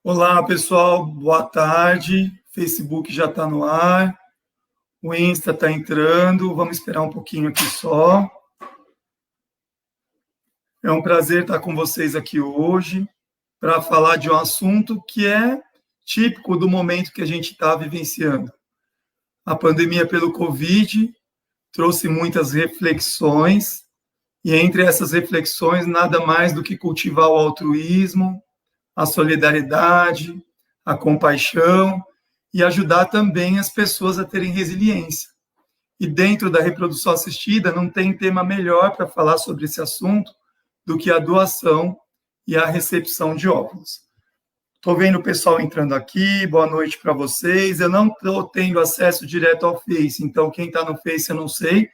Olá, pessoal, boa tarde. Facebook já está no ar, o Insta está entrando, vamos esperar um pouquinho aqui só. É um prazer estar com vocês aqui hoje para falar de um assunto que é típico do momento que a gente está vivenciando. A pandemia pelo Covid trouxe muitas reflexões, e entre essas reflexões, nada mais do que cultivar o altruísmo, a solidariedade, a compaixão e ajudar também as pessoas a terem resiliência. E dentro da reprodução assistida, não tem tema melhor para falar sobre esse assunto do que a doação e a recepção de óvulos. Estou vendo o pessoal entrando aqui, boa noite para vocês. Eu não estou tendo acesso direto ao Face, então quem está no Face eu não sei,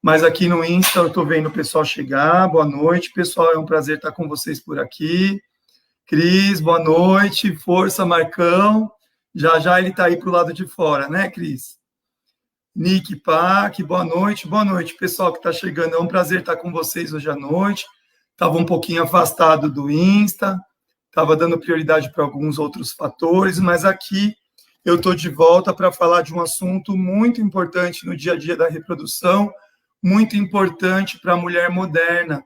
mas aqui no Insta eu estou vendo o pessoal chegar. Boa noite, pessoal, é um prazer estar com vocês por aqui. Cris, boa noite, força, Marcão. Já ele está aí para o lado de fora, né, Cris? Nick Pac, boa noite, pessoal que está chegando. É um prazer estar com vocês hoje à noite. Estava um pouquinho afastado do Insta, estava dando prioridade para alguns outros fatores, mas aqui eu estou de volta para falar de um assunto muito importante no dia a dia da reprodução, muito importante para a mulher moderna,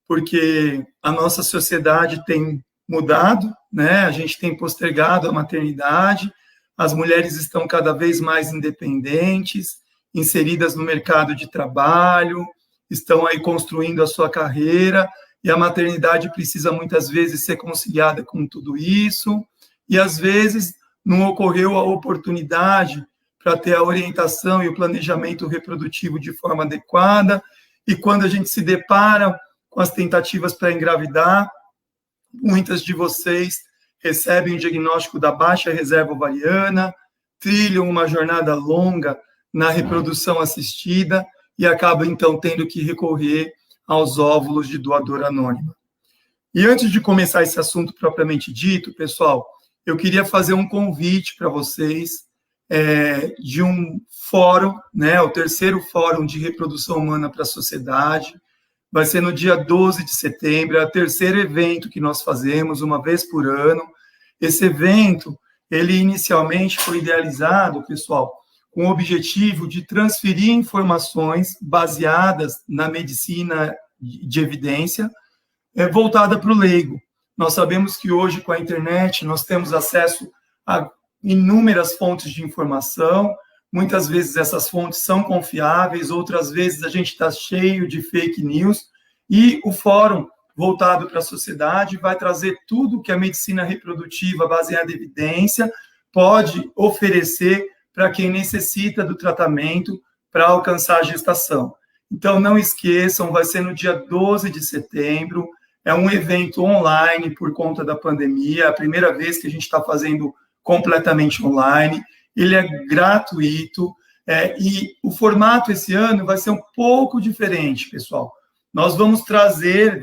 porque a nossa sociedade tem mudado, né? A gente tem postergado a maternidade, as mulheres estão cada vez mais independentes, inseridas no mercado de trabalho, estão aí construindo a sua carreira, e a maternidade precisa muitas vezes ser conciliada com tudo isso, e às vezes não ocorreu a oportunidade para ter a orientação e o planejamento reprodutivo de forma adequada, e quando a gente se depara com as tentativas para engravidar, muitas de vocês recebem o diagnóstico da baixa reserva ovariana, trilham uma jornada longa na reprodução assistida e acabam, então, tendo que recorrer aos óvulos de doadora anônima. E antes de começar esse assunto propriamente dito, pessoal, eu queria fazer um convite para vocês de um fórum, né, o terceiro Fórum de Reprodução Humana para a Sociedade. Vai ser no dia 12 de setembro, é o terceiro evento que nós fazemos, uma vez por ano. Esse evento, ele inicialmente foi idealizado, pessoal, com o objetivo de transferir informações baseadas na medicina de evidência, voltada para o leigo. Nós sabemos que hoje, com a internet, nós temos acesso a inúmeras fontes de informação, muitas vezes essas fontes são confiáveis, outras vezes a gente está cheio de fake news, e o fórum voltado para a sociedade vai trazer tudo que a medicina reprodutiva baseada em evidência pode oferecer para quem necessita do tratamento para alcançar a gestação. Então, não esqueçam, vai ser no dia 12 de setembro, é um evento online por conta da pandemia, é a primeira vez que a gente está fazendo completamente online, ele é gratuito, e o formato esse ano vai ser um pouco diferente, pessoal. Nós vamos trazer,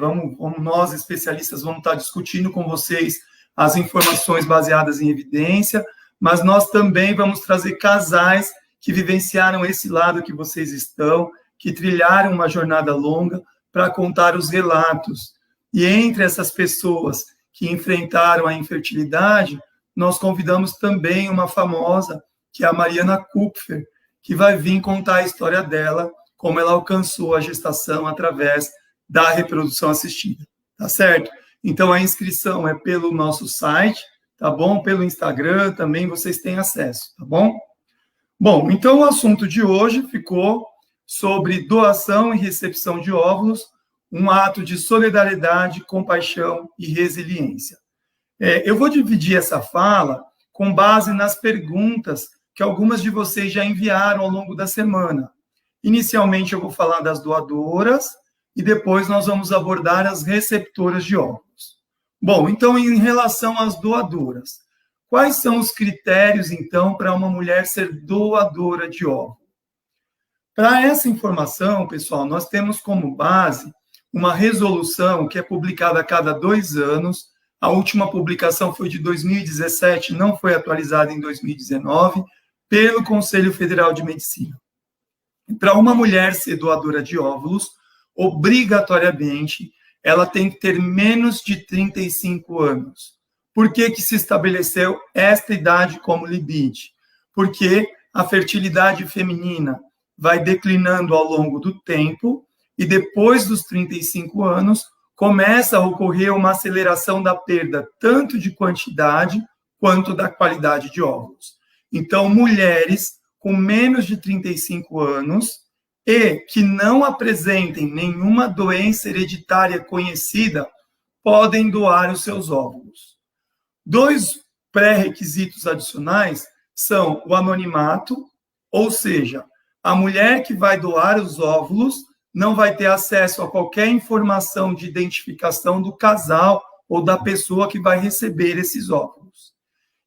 nós especialistas vamos estar discutindo com vocês as informações baseadas em evidência, mas nós também vamos trazer casais que vivenciaram esse lado que vocês estão, que trilharam uma jornada longa para contar os relatos. E entre essas pessoas que enfrentaram a infertilidade, nós convidamos também uma famosa, que é a Mariana Kupfer, que vai vir contar a história dela, como ela alcançou a gestação através da reprodução assistida, tá certo? Então, a inscrição é pelo nosso site, tá bom? Pelo Instagram também vocês têm acesso, tá bom? Bom, então o assunto de hoje ficou sobre doação e recepção de óvulos, um ato de solidariedade, compaixão e resiliência. Eu vou dividir essa fala com base nas perguntas que algumas de vocês já enviaram ao longo da semana. Inicialmente, eu vou falar das doadoras e depois nós vamos abordar as receptoras de óvulos. Bom, então, em relação às doadoras, quais são os critérios, então, para uma mulher ser doadora de óvulo? Para essa informação, pessoal, nós temos como base uma resolução que é publicada a cada 2 anos. A última publicação foi de 2017, não foi atualizada em 2019, pelo Conselho Federal de Medicina. Para uma mulher ser doadora de óvulos, obrigatoriamente, ela tem que ter menos de 35 anos. Por que se estabeleceu esta idade como limite? Porque a fertilidade feminina vai declinando ao longo do tempo e depois dos 35 anos começa a ocorrer uma aceleração da perda tanto de quantidade quanto da qualidade de óvulos. Então, mulheres com menos de 35 anos e que não apresentem nenhuma doença hereditária conhecida podem doar os seus óvulos. 2 pré-requisitos adicionais são o anonimato, ou seja, a mulher que vai doar os óvulos não vai ter acesso a qualquer informação de identificação do casal ou da pessoa que vai receber esses óvulos.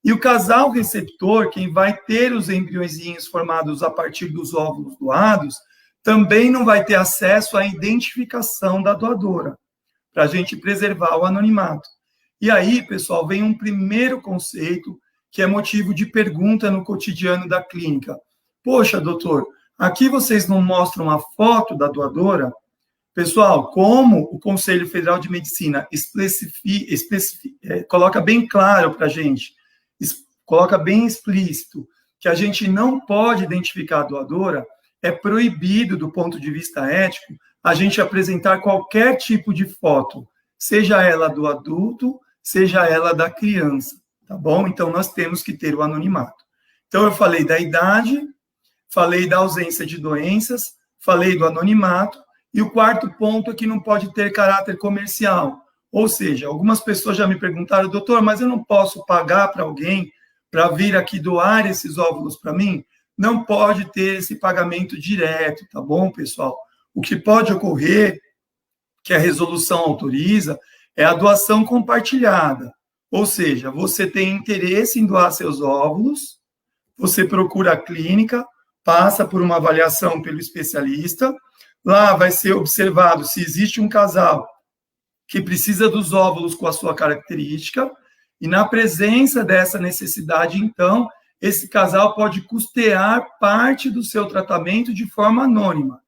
E o casal receptor, quem vai ter os embriõezinhos formados a partir dos óvulos doados, também não vai ter acesso à identificação da doadora, para a gente preservar o anonimato. E aí, pessoal, vem um primeiro conceito que é motivo de pergunta no cotidiano da clínica. Poxa, doutor, aqui vocês não mostram a foto da doadora? Pessoal, como o Conselho Federal de Medicina coloca bem claro para a gente, coloca bem explícito, que a gente não pode identificar a doadora, é proibido, do ponto de vista ético, a gente apresentar qualquer tipo de foto, seja ela do adulto, seja ela da criança, tá bom? Então, nós temos que ter o anonimato. Então, eu falei da idade, falei da ausência de doenças, falei do anonimato, e o quarto ponto é que não pode ter caráter comercial. Ou seja, algumas pessoas já me perguntaram, doutor, mas eu não posso pagar para alguém para vir aqui doar esses óvulos para mim? Não pode ter esse pagamento direto, tá bom, pessoal? O que pode ocorrer, que a resolução autoriza, é a doação compartilhada. Ou seja, você tem interesse em doar seus óvulos, você procura a clínica, passa por uma avaliação pelo especialista, lá vai ser observado se existe um casal que precisa dos óvulos com a sua característica, e na presença dessa necessidade, então, esse casal pode custear parte do seu tratamento de forma anônima.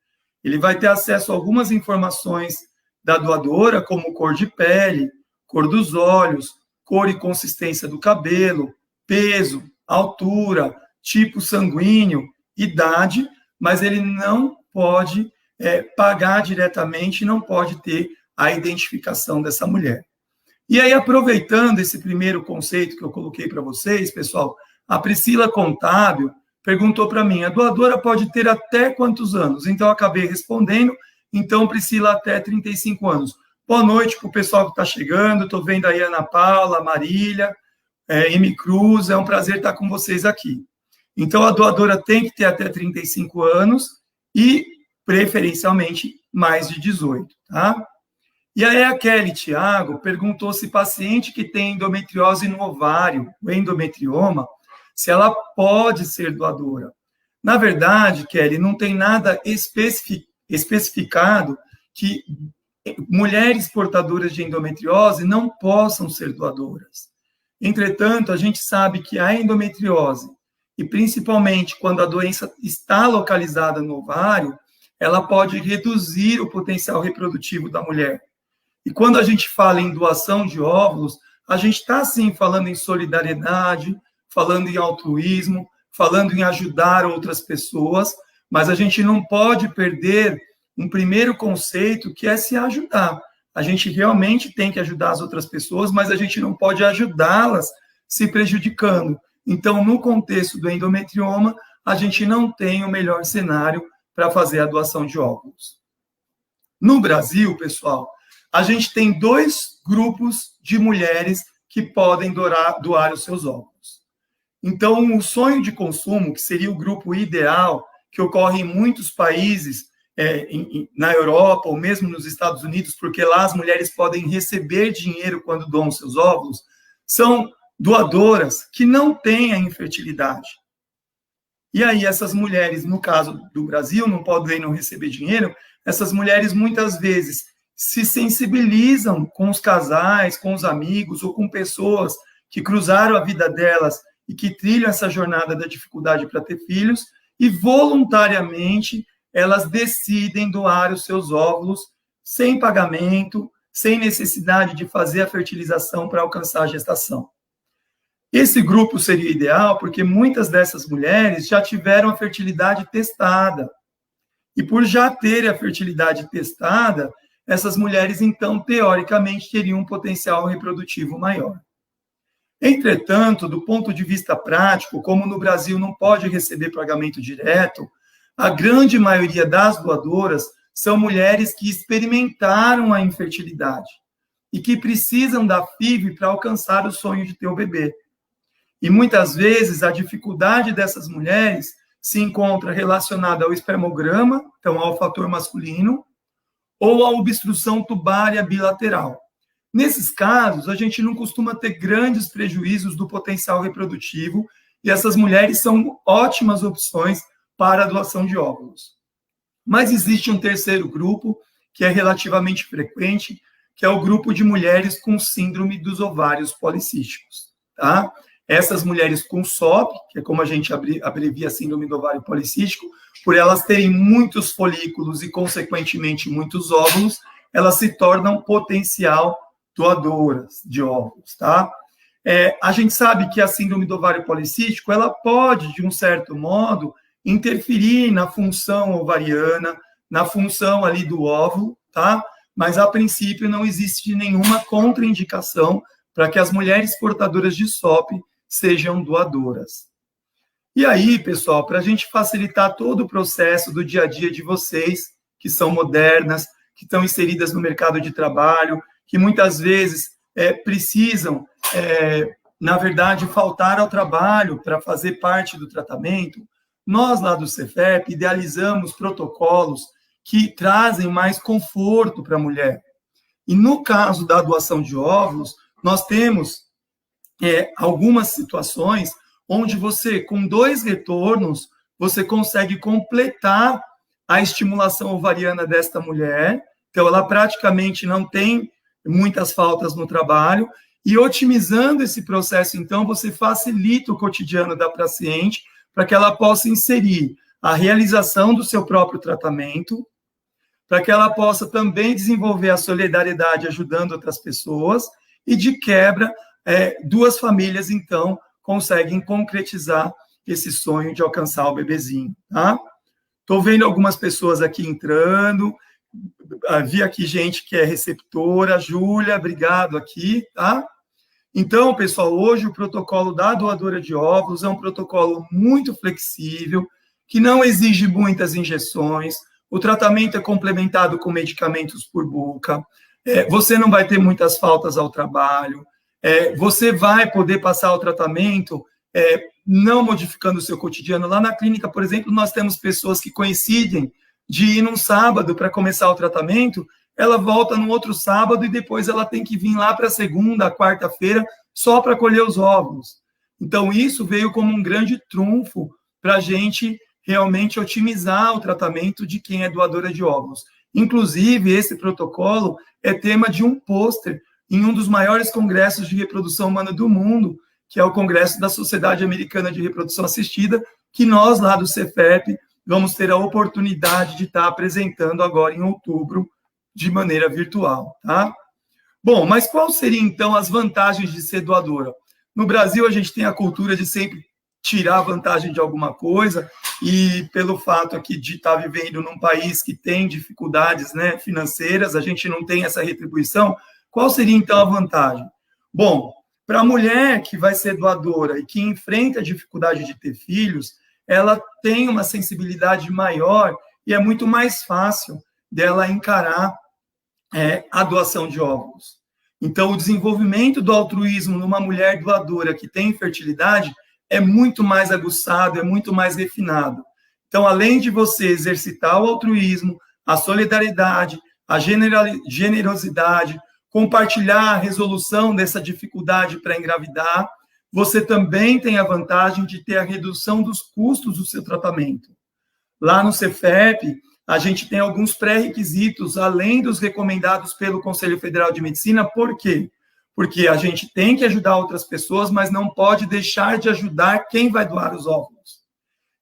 Ele vai ter acesso a algumas informações da doadora, como cor de pele, cor dos olhos, cor e consistência do cabelo, peso, altura, tipo sanguíneo, idade, mas ele não pode pagar diretamente, não pode ter a identificação dessa mulher. E aí, aproveitando esse primeiro conceito que eu coloquei para vocês, pessoal, a Priscila Contábil perguntou para mim, a doadora pode ter até quantos anos? Então, eu acabei respondendo, então, Priscila, até 35 anos. Boa noite para o pessoal que está chegando, estou vendo aí a Ana Paula, a Marília, M. Cruz, é um prazer estar com vocês aqui. Então, a doadora tem que ter até 35 anos e, preferencialmente, mais de 18, tá? E aí a Kelly Thiago perguntou se paciente que tem endometriose no ovário, o endometrioma, se ela pode ser doadora. Na verdade, Kelly, não tem nada especificado que mulheres portadoras de endometriose não possam ser doadoras. Entretanto, a gente sabe que a endometriose, e principalmente quando a doença está localizada no ovário, ela pode reduzir o potencial reprodutivo da mulher. E quando a gente fala em doação de óvulos, a gente está, sim, falando em solidariedade, falando em altruísmo, falando em ajudar outras pessoas, mas a gente não pode perder um primeiro conceito, que é se ajudar. A gente realmente tem que ajudar as outras pessoas, mas a gente não pode ajudá-las se prejudicando. Então, no contexto do endometrioma, a gente não tem o melhor cenário para fazer a doação de óvulos. No Brasil, pessoal, a gente tem 2 grupos de mulheres que podem doar os seus óvulos. Então, o sonho de consumo, que seria o grupo ideal, que ocorre em muitos países, na Europa ou mesmo nos Estados Unidos, porque lá as mulheres podem receber dinheiro quando doam seus óvulos, são doadoras que não têm a infertilidade. E aí, essas mulheres, no caso do Brasil, não podem não receber dinheiro, essas mulheres muitas vezes se sensibilizam com os casais, com os amigos ou com pessoas que cruzaram a vida delas e que trilham essa jornada da dificuldade para ter filhos, e voluntariamente elas decidem doar os seus óvulos sem pagamento, sem necessidade de fazer a fertilização para alcançar a gestação. Esse grupo seria ideal porque muitas dessas mulheres já tiveram a fertilidade testada. E por já terem a fertilidade testada, essas mulheres, então, teoricamente, teriam um potencial reprodutivo maior. Entretanto, do ponto de vista prático, como no Brasil não pode receber pagamento direto, a grande maioria das doadoras são mulheres que experimentaram a infertilidade e que precisam da FIV para alcançar o sonho de ter o bebê. E muitas vezes a dificuldade dessas mulheres se encontra relacionada ao espermograma, então ao fator masculino, ou à obstrução tubária bilateral. Nesses casos, a gente não costuma ter grandes prejuízos do potencial reprodutivo e essas mulheres são ótimas opções para a doação de óvulos. Mas existe um terceiro grupo, que é relativamente frequente, que é o grupo de mulheres com síndrome dos ovários policísticos, tá? Essas mulheres com SOP, que é como a gente abrevia síndrome do ovário policístico, por elas terem muitos folículos e, consequentemente, muitos óvulos, elas se tornam potencial doadoras de óvulos, tá? A gente sabe que a síndrome do ovário policístico, ela pode, de um certo modo, interferir na função ovariana, na função ali do óvulo, tá? Mas, a princípio, não existe nenhuma contraindicação para que as mulheres portadoras de SOP sejam doadoras. E aí, pessoal, para a gente facilitar todo o processo do dia a dia de vocês, que são modernas, que estão inseridas no mercado de trabalho, que muitas vezes precisam, na verdade, faltar ao trabalho para fazer parte do tratamento, nós lá do Cefep idealizamos protocolos que trazem mais conforto para a mulher. E no caso da doação de óvulos, nós temos algumas situações onde você, com 2 retornos, você consegue completar a estimulação ovariana desta mulher. Então, ela praticamente não tem muitas faltas no trabalho. E otimizando esse processo, então, você facilita o cotidiano da paciente para que ela possa inserir a realização do seu próprio tratamento, para que ela possa também desenvolver a solidariedade ajudando outras pessoas e, de quebra, 2 famílias, então, conseguem concretizar esse sonho de alcançar o bebezinho, tá? Estou vendo algumas pessoas aqui entrando, vi aqui gente que é receptora, Júlia, obrigado aqui, tá? Então, pessoal, hoje o protocolo da doadora de óvulos é um protocolo muito flexível, que não exige muitas injeções, o tratamento é complementado com medicamentos por boca, você não vai ter muitas faltas ao trabalho, você vai poder passar o tratamento não modificando o seu cotidiano. Lá na clínica, por exemplo, nós temos pessoas que coincidem de ir num sábado para começar o tratamento, ela volta no outro sábado e depois ela tem que vir lá para a segunda, quarta-feira, só para colher os óvulos. Então, isso veio como um grande trunfo para a gente realmente otimizar o tratamento de quem é doadora de óvulos. Inclusive, esse protocolo é tema de um pôster em um dos maiores congressos de reprodução humana do mundo, que é o Congresso da Sociedade Americana de Reprodução Assistida, que nós, lá do Cefep, vamos ter a oportunidade de estar apresentando agora em outubro, de maneira virtual, tá? Bom, mas quais seriam, então, as vantagens de ser doadora? No Brasil, a gente tem a cultura de sempre tirar vantagem de alguma coisa, e pelo fato aqui de estar vivendo num país que tem dificuldades, né, financeiras, a gente não tem essa retribuição. Qual seria, então, a vantagem? Bom, para a mulher que vai ser doadora e que enfrenta a dificuldade de ter filhos, ela tem uma sensibilidade maior e é muito mais fácil dela encarar a doação de óvulos. Então, o desenvolvimento do altruísmo numa mulher doadora que tem infertilidade é muito mais aguçado, é muito mais refinado. Então, além de você exercitar o altruísmo, a solidariedade, a generosidade, compartilhar a resolução dessa dificuldade para engravidar, você também tem a vantagem de ter a redução dos custos do seu tratamento. Lá no Cefep, a gente tem alguns pré-requisitos, além dos recomendados pelo Conselho Federal de Medicina. Por quê? Porque a gente tem que ajudar outras pessoas, mas não pode deixar de ajudar quem vai doar os óvulos.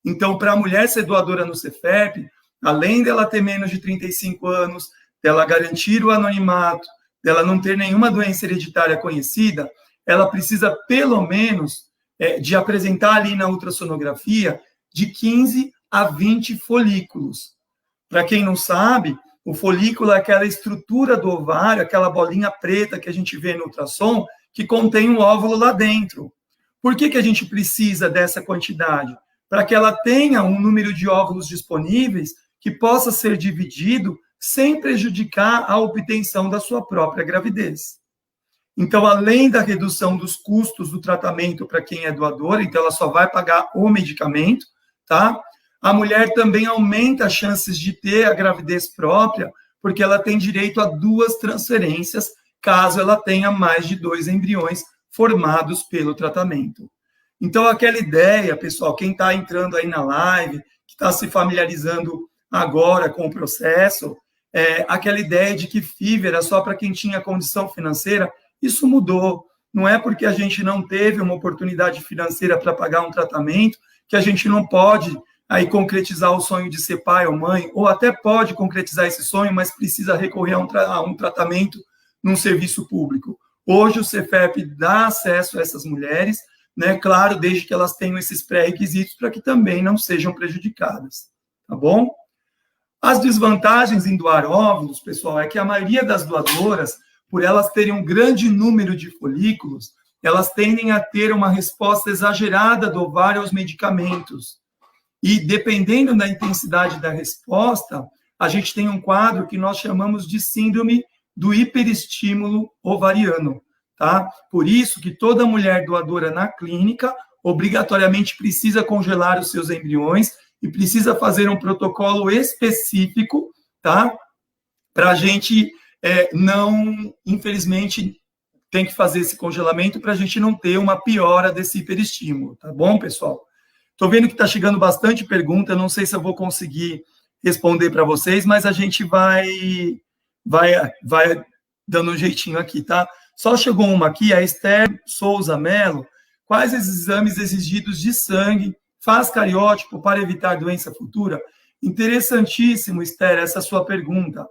Então, para a mulher ser doadora no Cefep, além dela ter menos de 35 anos, dela garantir o anonimato, dela não ter nenhuma doença hereditária conhecida, ela precisa, pelo menos, de apresentar ali na ultrassonografia de 15 a 20 folículos. Para quem não sabe, o folículo é aquela estrutura do ovário, aquela bolinha preta que a gente vê no ultrassom, que contém um óvulo lá dentro. Por que a gente precisa dessa quantidade? Para que ela tenha um número de óvulos disponíveis que possa ser dividido sem prejudicar a obtenção da sua própria gravidez. Então, além da redução dos custos do tratamento para quem é doador, então ela só vai pagar o medicamento, tá? A mulher também aumenta as chances de ter a gravidez própria, porque ela tem direito a 2 transferências, caso ela tenha mais de 2 embriões formados pelo tratamento. Então, aquela ideia, pessoal, quem está entrando aí na live, que está se familiarizando agora com o processo, aquela ideia de que FIV era só para quem tinha condição financeira, isso mudou. Não é porque a gente não teve uma oportunidade financeira para pagar um tratamento que a gente não pode aí concretizar o sonho de ser pai ou mãe, ou até pode concretizar esse sonho, mas precisa recorrer a um tratamento num serviço público. Hoje o Cefep dá acesso a essas mulheres, né? Claro, desde que elas tenham esses pré-requisitos para que também não sejam prejudicadas, tá bom? As desvantagens em doar óvulos, pessoal, é que a maioria das doadoras, por elas terem um grande número de folículos, elas tendem a ter uma resposta exagerada do ovário aos medicamentos. E, dependendo da intensidade da resposta, a gente tem um quadro que nós chamamos de síndrome do hiperestímulo ovariano, tá? Por isso que toda mulher doadora na clínica, obrigatoriamente precisa congelar os seus embriões e precisa fazer um protocolo específico, tá? Para a gente não, infelizmente, tem que fazer esse congelamento para a gente não ter uma piora desse hiperestímulo, tá bom, pessoal? Estou vendo que está chegando bastante pergunta, não sei se eu vou conseguir responder para vocês, mas a gente vai dando um jeitinho aqui, tá? Só chegou uma aqui, a Esther Souza Mello. Quais os exames exigidos de sangue faz cariótipo para evitar doença futura? Interessantíssimo, Esther, essa sua pergunta.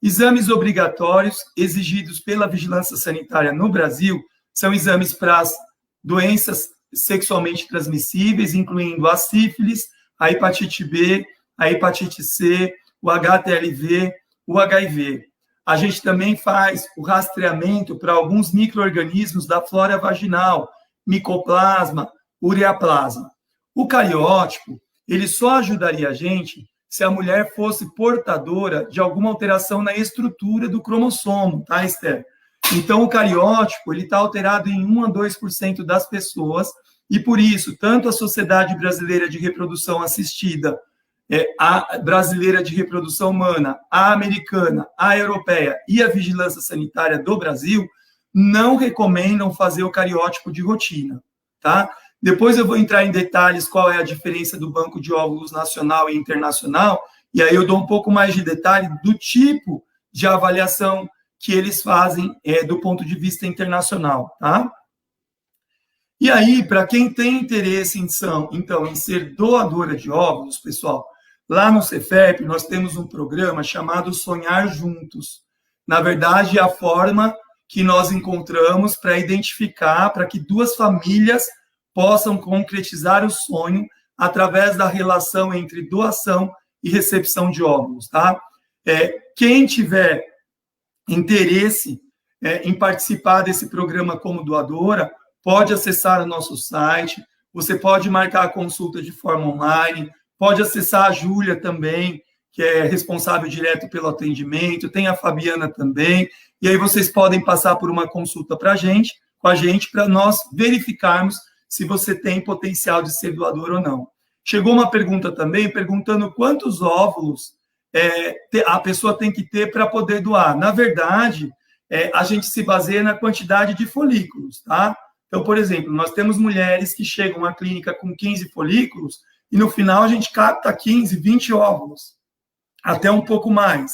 Exames obrigatórios exigidos pela Vigilância Sanitária no Brasil são exames para as doenças sexualmente transmissíveis, incluindo a sífilis, a hepatite B, a hepatite C, o HTLV, o HIV. A gente também faz o rastreamento para alguns micro-organismos da flora vaginal, micoplasma, ureaplasma. O cariótipo, ele só ajudaria a gente se a mulher fosse portadora de alguma alteração na estrutura do cromossomo, tá, Esther? Então, o cariótipo, ele está alterado em 1 a 2% das pessoas, e por isso, tanto a Sociedade Brasileira de Reprodução Assistida, a Brasileira de Reprodução Humana, a Americana, a Europeia e a Vigilância Sanitária do Brasil não recomendam fazer o cariótipo de rotina, tá? Depois eu vou entrar em detalhes qual é a diferença do banco de óvulos nacional e internacional, e aí eu dou um pouco mais de detalhe do tipo de avaliação que eles fazem do ponto de vista internacional, tá? E aí, para quem tem interesse em ser doadora de óvulos, pessoal, lá no Cefep nós temos um programa chamado Sonhar Juntos. Na verdade, é a forma que nós encontramos para identificar, para que 2 famílias possam concretizar o sonho através da relação entre doação e recepção de óvulos, tá? Quem tiver interesse em participar desse programa como doadora, pode acessar o nosso site, você pode marcar a consulta de forma online, pode acessar a Júlia também, que é responsável direto pelo atendimento, tem a Fabiana também, e aí vocês podem passar por uma consulta com a gente, para nós verificarmos se você tem potencial de ser doador ou não. Chegou uma pergunta também, perguntando quantos óvulos a pessoa tem que ter para poder doar. Na verdade, a gente se baseia na quantidade de folículos, tá? Então, por exemplo, nós temos mulheres que chegam à clínica com 15 folículos e no final a gente capta 15, 20 óvulos, até um pouco mais.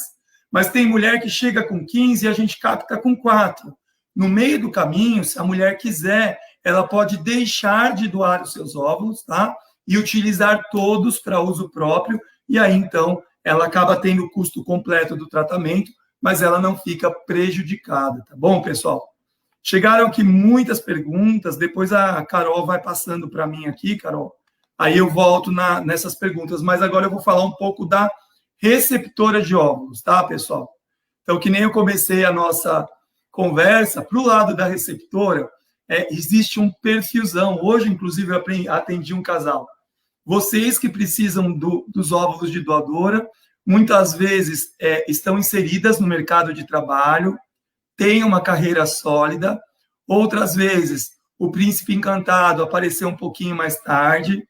Mas tem mulher que chega com 15 e a gente capta com 4. No meio do caminho, se a mulher quiser, ela pode deixar de doar os seus óvulos, tá? E utilizar todos para uso próprio, e aí, então, ela acaba tendo o custo completo do tratamento, mas ela não fica prejudicada, tá bom, pessoal? Chegaram aqui muitas perguntas, depois a Carol vai passando para mim aqui, Carol, aí eu volto nessas perguntas, mas agora eu vou falar um pouco da receptora de óvulos, tá, pessoal? Então, que nem eu comecei a nossa conversa, para o lado da receptora, existe um perfilzão. Hoje, inclusive, eu atendi um casal. Vocês que precisam dos óvulos de doadora, muitas vezes estão inseridas no mercado de trabalho, têm uma carreira sólida, outras vezes o príncipe encantado apareceu um pouquinho mais tarde,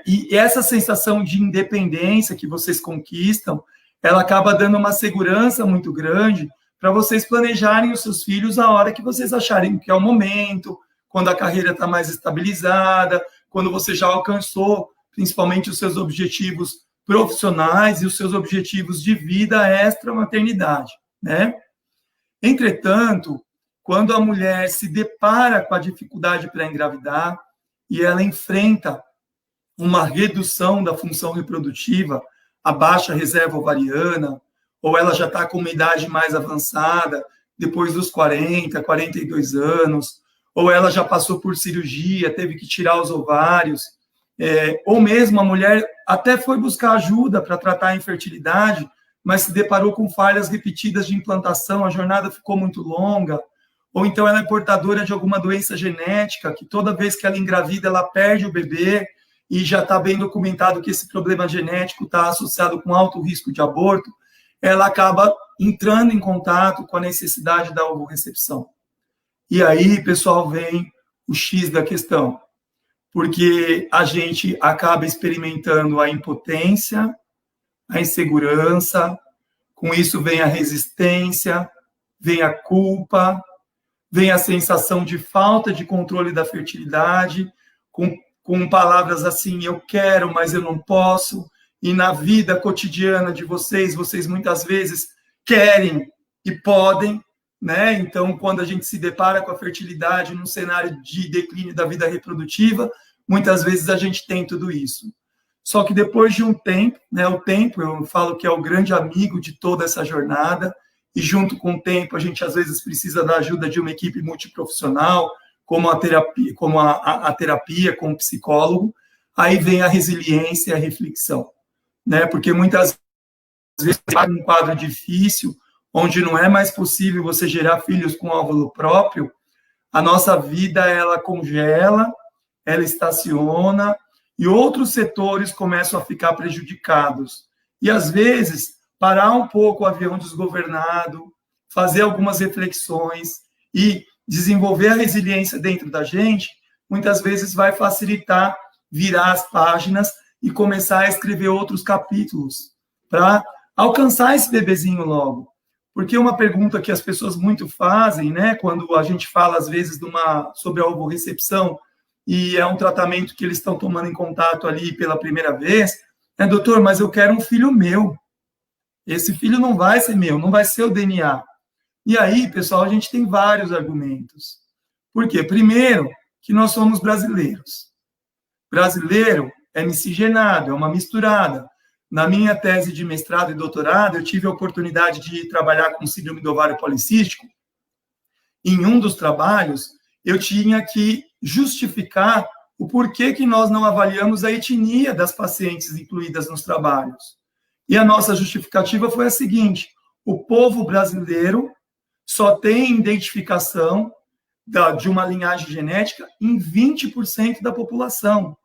e essa sensação de independência que vocês conquistam, ela acaba dando uma segurança muito grande para vocês planejarem os seus filhos a hora que vocês acharem que é o momento, quando a carreira está mais estabilizada, quando você já alcançou principalmente os seus objetivos profissionais e os seus objetivos de vida extra-maternidade, né? Entretanto, quando a mulher se depara com a dificuldade para engravidar e ela enfrenta uma redução da função reprodutiva, a baixa reserva ovariana, ou ela já está com uma idade mais avançada, depois dos 40, 42 anos, ou ela já passou por cirurgia, teve que tirar os ovários, ou mesmo a mulher até foi buscar ajuda para tratar a infertilidade, mas se deparou com falhas repetidas de implantação, a jornada ficou muito longa, ou então ela é portadora de alguma doença genética, que toda vez que ela engravida, ela perde o bebê, e já está bem documentado que esse problema genético está associado com alto risco de aborto, ela acaba entrando em contato com a necessidade da ovorecepção. E aí, pessoal, vem o X da questão, porque a gente acaba experimentando a impotência, a insegurança, com isso vem a resistência, vem a culpa, vem a sensação de falta de controle da fertilidade, com palavras assim, eu quero, mas eu não posso, e na vida cotidiana de vocês muitas vezes querem e podem, né? Então, quando a gente se depara com a fertilidade num cenário de declínio da vida reprodutiva, muitas vezes a gente tem tudo isso. Só que depois de um tempo, né, o tempo, eu falo que é o grande amigo de toda essa jornada, e junto com o tempo a gente às vezes precisa da ajuda de uma equipe multiprofissional, como a terapia, com o psicólogo, aí vem a resiliência e a reflexão, né? Porque muitas vezes está um quadro difícil, onde não é mais possível você gerar filhos com óvulo próprio, a nossa vida, ela congela, ela estaciona, e outros setores começam a ficar prejudicados. E, às vezes, parar um pouco o avião desgovernado, fazer algumas reflexões e desenvolver a resiliência dentro da gente, muitas vezes vai facilitar virar as páginas e começar a escrever outros capítulos para alcançar esse bebezinho logo. Porque uma pergunta que as pessoas muito fazem, né, quando a gente fala, às vezes, sobre a ovorecepção, e é um tratamento que eles estão tomando em contato ali pela primeira vez, doutor, mas eu quero um filho meu. Esse filho não vai ser meu, não vai ser o DNA. E aí, pessoal, a gente tem vários argumentos. Por quê? Primeiro, que nós somos brasileiros. Brasileiro é miscigenado, é uma misturada. Na minha tese de mestrado e doutorado, eu tive a oportunidade de trabalhar com síndrome do ovário policístico. Em um dos trabalhos, eu tinha que justificar o porquê que nós não avaliamos a etnia das pacientes incluídas nos trabalhos. E a nossa justificativa foi a seguinte: o povo brasileiro só tem identificação de uma linhagem genética em 20% da população.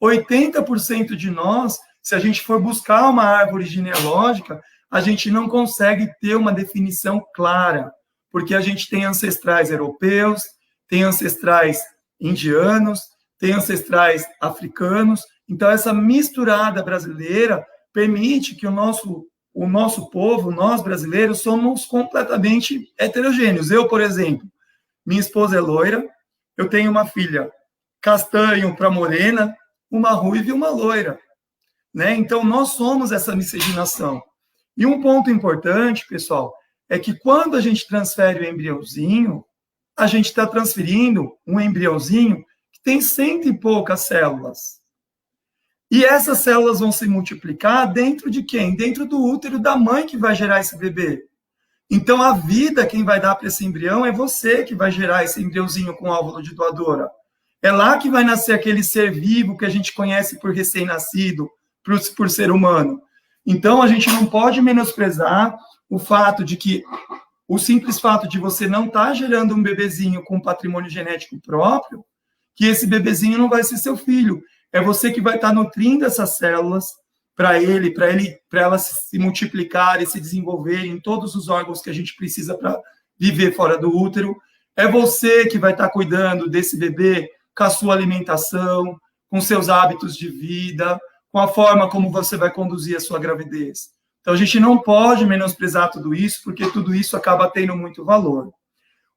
80% de nós, se a gente for buscar uma árvore genealógica, a gente não consegue ter uma definição clara, porque a gente tem ancestrais europeus, tem ancestrais indianos, tem ancestrais africanos. Então, essa misturada brasileira permite que o nosso povo, nós brasileiros, somos completamente heterogêneos. Eu, por exemplo, minha esposa é loira, eu tenho uma filha castanho para morena, uma ruiva e uma loira, né? Então, nós somos essa miscigenação. E um ponto importante, pessoal, é que quando a gente transfere o embriãozinho, a gente está transferindo um embriãozinho que tem 100 e poucas células. E essas células vão se multiplicar dentro de quem? Dentro do útero da mãe que vai gerar esse bebê. Então, a vida, quem vai dar para esse embrião é você que vai gerar esse embriãozinho com óvulo de doadora. É lá que vai nascer aquele ser vivo que a gente conhece por recém-nascido, por ser humano. Então, a gente não pode menosprezar o fato de que o simples fato de você não estar gerando um bebezinho com patrimônio genético próprio, que esse bebezinho não vai ser seu filho. É você que vai estar nutrindo essas células para elas se multiplicarem, se desenvolverem em todos os órgãos que a gente precisa para viver fora do útero. É você que vai estar cuidando desse bebê com a sua alimentação, com seus hábitos de vida, com a forma como você vai conduzir a sua gravidez. Então, a gente não pode menosprezar tudo isso, porque tudo isso acaba tendo muito valor.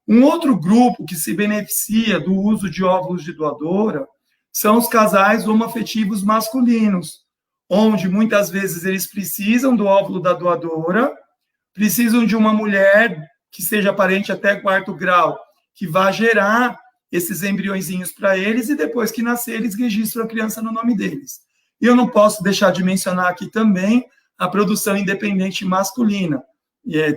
Um outro grupo que se beneficia do uso de óvulos de doadora são os casais homoafetivos masculinos, onde muitas vezes eles precisam do óvulo da doadora, precisam de uma mulher que seja parente até 4º grau, que vá gerar esses embriõezinhos para eles, e depois que nascer, eles registram a criança no nome deles. E eu não posso deixar de mencionar aqui também a produção independente masculina.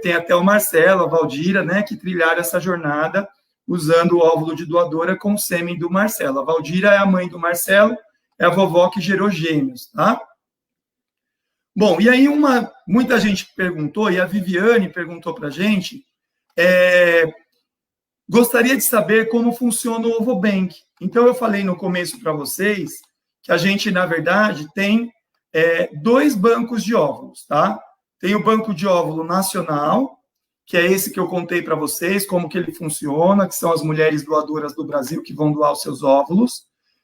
Tem até o Marcelo, a Valdira, né, que trilharam essa jornada usando o óvulo de doadora com o sêmen do Marcelo. A Valdira é a mãe do Marcelo, é a vovó que gerou gêmeos, tá? Bom, e aí muita gente perguntou, e a Viviane perguntou para a gente, gostaria de saber como funciona o Ovobank. Então, eu falei no começo para vocês que a gente, na verdade, tem 2 bancos de óvulos, tá? Tem o banco de óvulo nacional, que é esse que eu contei para vocês, como que ele funciona, que são as mulheres doadoras do Brasil que vão doar os seus óvulos.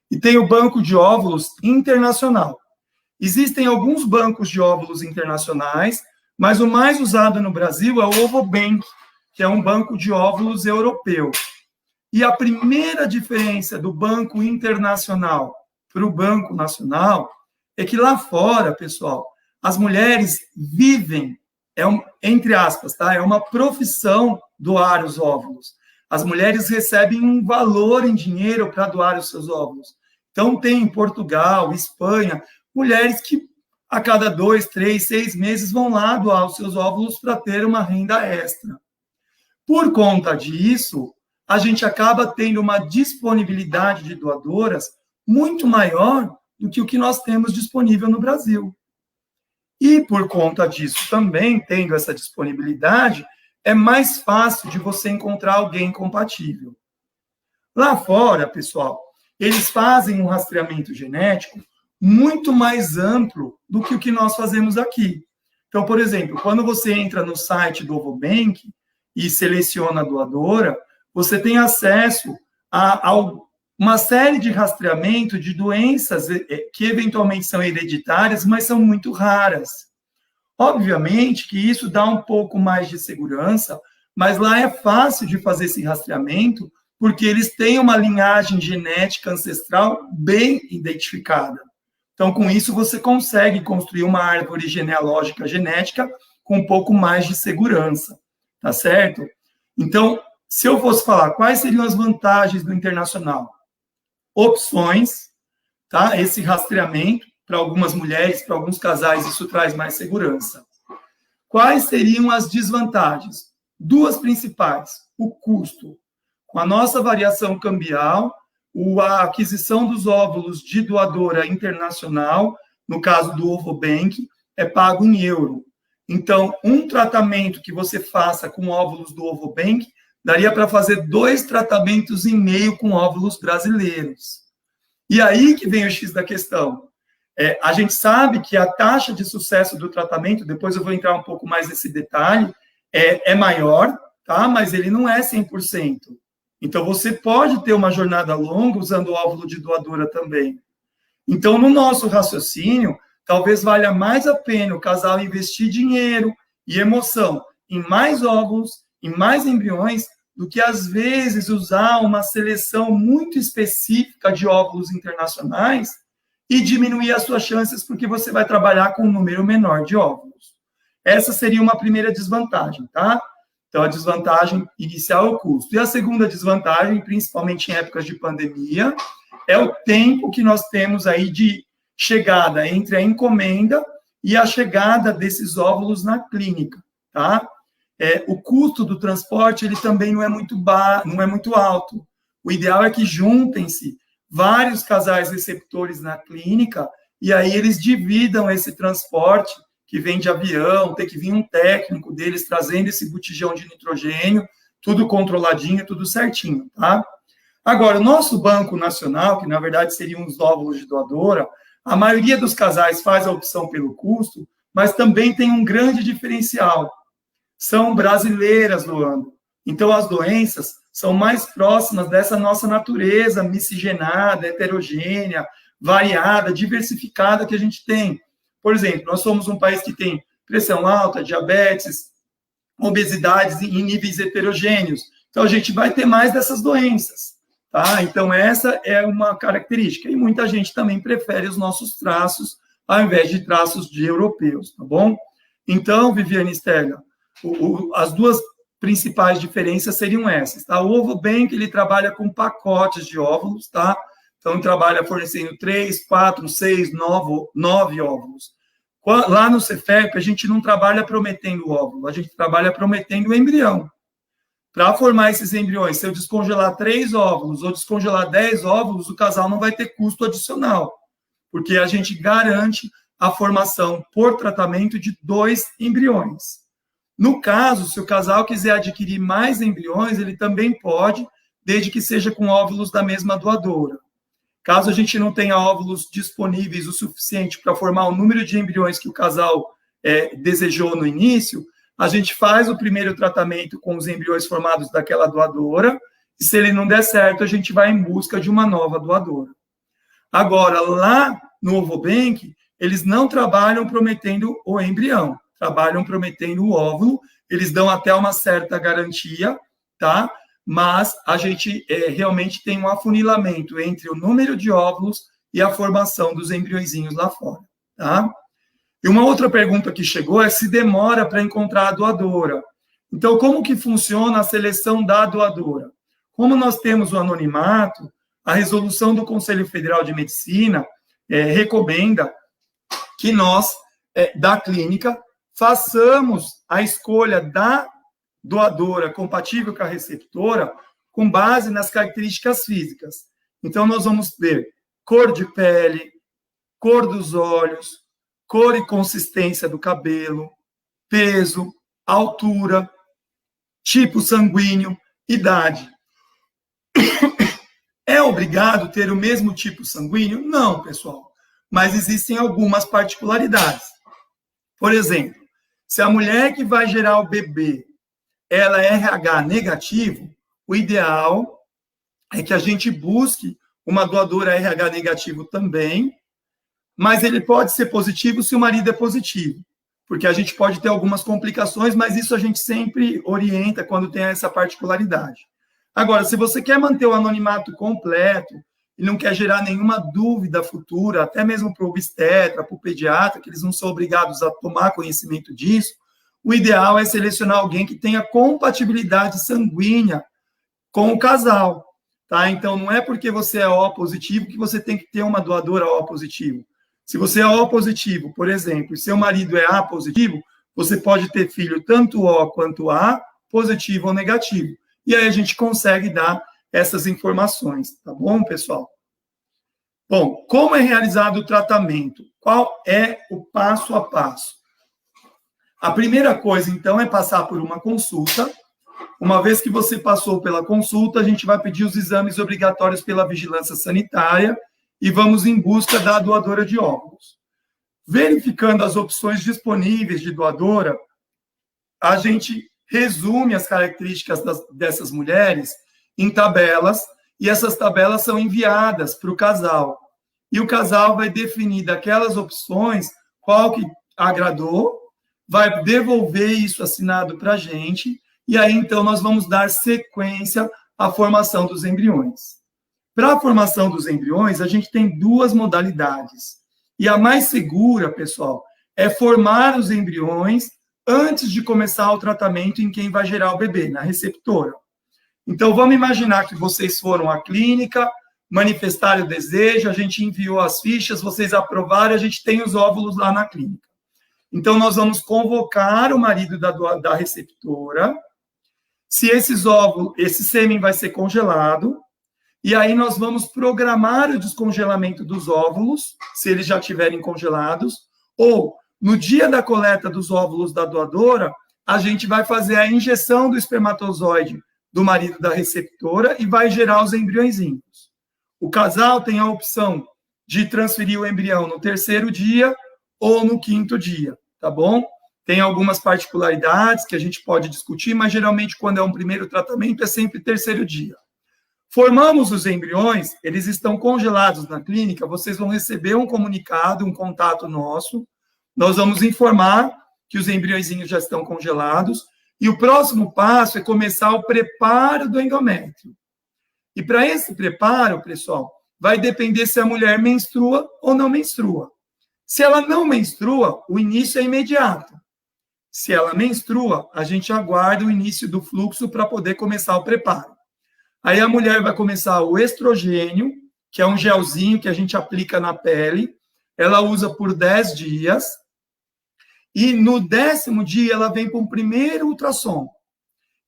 E tem o banco de óvulos internacional. Existem alguns bancos de óvulos internacionais, mas o mais usado no Brasil é o Ovobank, que é um banco de óvulos europeu. E a primeira diferença do banco internacional para o banco nacional é que lá fora, pessoal, as mulheres vivem, entre aspas, tá? É uma profissão doar os óvulos. As mulheres recebem um valor em dinheiro para doar os seus óvulos. Então, tem em Portugal, Espanha, mulheres que a cada 2, 3, 6 meses vão lá doar os seus óvulos para ter uma renda extra. Por conta disso, a gente acaba tendo uma disponibilidade de doadoras muito maior do que o que nós temos disponível no Brasil. E, por conta disso também, tendo essa disponibilidade, é mais fácil de você encontrar alguém compatível. Lá fora, pessoal, eles fazem um rastreamento genético muito mais amplo do que o que nós fazemos aqui. Então, por exemplo, quando você entra no site do Ovobank e seleciona a doadora, você tem acesso a uma série de rastreamento de doenças que eventualmente são hereditárias, mas são muito raras. Obviamente que isso dá um pouco mais de segurança, mas lá é fácil de fazer esse rastreamento, porque eles têm uma linhagem genética ancestral bem identificada. Então, com isso, você consegue construir uma árvore genealógica genética com um pouco mais de segurança, tá certo? Então, se eu fosse falar quais seriam as vantagens do internacional? Opções, tá? Esse rastreamento, para algumas mulheres, para alguns casais, isso traz mais segurança. Quais seriam as desvantagens? 2 principais. O custo. Com a nossa variação cambial, a aquisição dos óvulos de doadora internacional, no caso do Ovobank, é pago em euro. Então, um tratamento que você faça com óvulos do Ovobank daria para fazer 2 tratamentos e meio com óvulos brasileiros. E aí que vem o X da questão. A gente sabe que a taxa de sucesso do tratamento, depois eu vou entrar um pouco mais nesse detalhe, é maior, tá? Mas ele não é 100%. Então, você pode ter uma jornada longa usando o óvulo de doadora também. Então, no nosso raciocínio, talvez valha mais a pena o casal investir dinheiro e emoção em mais óvulos, em mais embriões, do que, às vezes, usar uma seleção muito específica de óvulos internacionais e diminuir as suas chances porque você vai trabalhar com um número menor de óvulos. Essa seria uma primeira desvantagem, tá? Então, a desvantagem inicial é o custo. E a segunda desvantagem, principalmente em épocas de pandemia, é o tempo que nós temos aí de chegada entre a encomenda e a chegada desses óvulos na clínica, tá? o custo do transporte ele também não é muito alto. O ideal é que juntem-se vários casais receptores na clínica e aí eles dividam esse transporte que vem de avião, tem que vir um técnico deles trazendo esse botijão de nitrogênio, tudo controladinho, tudo certinho, tá? Agora, o nosso Banco Nacional, que na verdade seriam os óvulos de doadora, a maioria dos casais faz a opção pelo custo, mas também tem um grande diferencial. São brasileiras doando. Então, as doenças são mais próximas dessa nossa natureza miscigenada, heterogênea, variada, diversificada que a gente tem. Por exemplo, nós somos um país que tem pressão alta, diabetes, obesidades em níveis heterogêneos. Então, a gente vai ter mais dessas doenças, tá? Então, essa é uma característica. E muita gente também prefere os nossos traços ao invés de traços de europeus, tá bom? Então, Viviane e Stella, as duas principais diferenças seriam essas, tá? O Ovobank, ele trabalha com pacotes de óvulos, tá? Então, trabalha fornecendo 3, 4, 6, 9 óvulos. Lá no Cefep, a gente não trabalha prometendo óvulo, a gente trabalha prometendo o embrião. Para formar esses embriões, se eu descongelar 3 óvulos ou descongelar 10 óvulos, o casal não vai ter custo adicional, porque a gente garante a formação por tratamento de 2 embriões. No caso, se o casal quiser adquirir mais embriões, ele também pode, desde que seja com óvulos da mesma doadora. Caso a gente não tenha óvulos disponíveis o suficiente para formar o número de embriões que o casal desejou no início, a gente faz o primeiro tratamento com os embriões formados daquela doadora, e se ele não der certo, a gente vai em busca de uma nova doadora. Agora, lá no Ovobank, eles não trabalham prometendo o embrião, trabalham prometendo o óvulo, eles dão até uma certa garantia, tá? Mas a gente realmente tem um afunilamento entre o número de óvulos e a formação dos embriõezinhos lá fora, tá? E uma outra pergunta que chegou é se demora para encontrar a doadora. Então, como que funciona a seleção da doadora? Como nós temos o anonimato, a resolução do Conselho Federal de Medicina recomenda que nós, da clínica, façamos a escolha da doadora compatível com a receptora com base nas características físicas. Então, nós vamos ver cor de pele, cor dos olhos, cor e consistência do cabelo, peso, altura, tipo sanguíneo, idade. É obrigado ter o mesmo tipo sanguíneo? Não, pessoal. Mas existem algumas particularidades. Por exemplo, se a mulher que vai gerar o bebê, ela é RH negativo, o ideal é que a gente busque uma doadora RH negativo também, mas ele pode ser positivo se o marido é positivo, porque a gente pode ter algumas complicações, mas isso a gente sempre orienta quando tem essa particularidade. Agora, se você quer manter o anonimato completo e não quer gerar nenhuma dúvida futura, até mesmo para o obstetra, para o pediatra, que eles não são obrigados a tomar conhecimento disso, o ideal é selecionar alguém que tenha compatibilidade sanguínea com o casal, tá? Então, não é porque você é O positivo que você tem que ter uma doadora O positivo. Se você é O positivo, por exemplo, e seu marido é A positivo, você pode ter filho tanto O quanto A, positivo ou negativo. E aí a gente consegue dar essas informações, tá bom, pessoal? Bom, como é realizado o tratamento? Qual é o passo a passo? A primeira coisa, então, é passar por uma consulta. Uma vez que você passou pela consulta, a gente vai pedir os exames obrigatórios pela vigilância sanitária e vamos em busca da doadora de óvulos. Verificando as opções disponíveis de doadora, a gente resume as características dessas mulheres em tabelas, e essas tabelas são enviadas para o casal. E o casal vai definir daquelas opções qual que agradou, vai devolver isso assinado para a gente, e aí, então, nós vamos dar sequência à formação dos embriões. Para a formação dos embriões, a gente tem 2 modalidades. E a mais segura, pessoal, é formar os embriões antes de começar o tratamento em quem vai gerar o bebê, na receptora. Então, vamos imaginar que vocês foram à clínica, manifestaram o desejo, a gente enviou as fichas, vocês aprovaram, a gente tem os óvulos lá na clínica. Então, nós vamos convocar o marido da receptora, se esses óvulos, esse sêmen vai ser congelado, e aí nós vamos programar o descongelamento dos óvulos, se eles já estiverem congelados, ou no dia da coleta dos óvulos da doadora, a gente vai fazer a injeção do espermatozoide do marido da receptora e vai gerar os embriõezinhos. O casal tem a opção de transferir o embrião no 3º dia ou no 5º dia, tá bom? Tem algumas particularidades que a gente pode discutir, mas geralmente quando é um primeiro tratamento é sempre 3º dia. Formamos os embriões, eles estão congelados na clínica, vocês vão receber um comunicado, um contato nosso, nós vamos informar que os embriõezinhos já estão congelados, e o próximo passo é começar o preparo do endométrio. E para esse preparo, pessoal, vai depender se a mulher menstrua ou não menstrua. Se ela não menstrua, o início é imediato. Se ela menstrua, a gente aguarda o início do fluxo para poder começar o preparo. Aí a mulher vai começar o estrogênio, que é um gelzinho que a gente aplica na pele, ela usa por 10 dias, e no 10º dia ela vem para um primeiro ultrassom.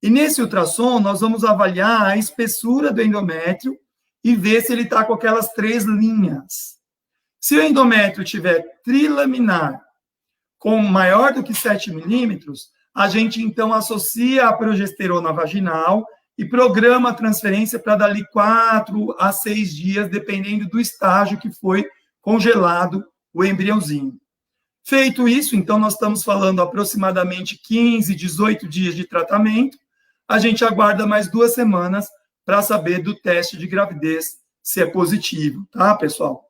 E nesse ultrassom nós vamos avaliar a espessura do endométrio e ver se ele está com aquelas 3 linhas. Se o endométrio tiver trilaminar, com maior do que 7 milímetros, a gente então associa a progesterona vaginal e programa a transferência para dali 4 a 6 dias, dependendo do estágio que foi congelado o embriãozinho. Feito isso, então, nós estamos falando aproximadamente 15, 18 dias de tratamento, a gente aguarda mais 2 semanas para saber do teste de gravidez, se é positivo, tá, pessoal?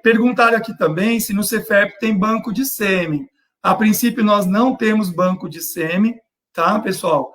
Perguntaram aqui também se no Cefep tem banco de sêmen. A princípio, nós não temos banco de sêmen, tá, pessoal?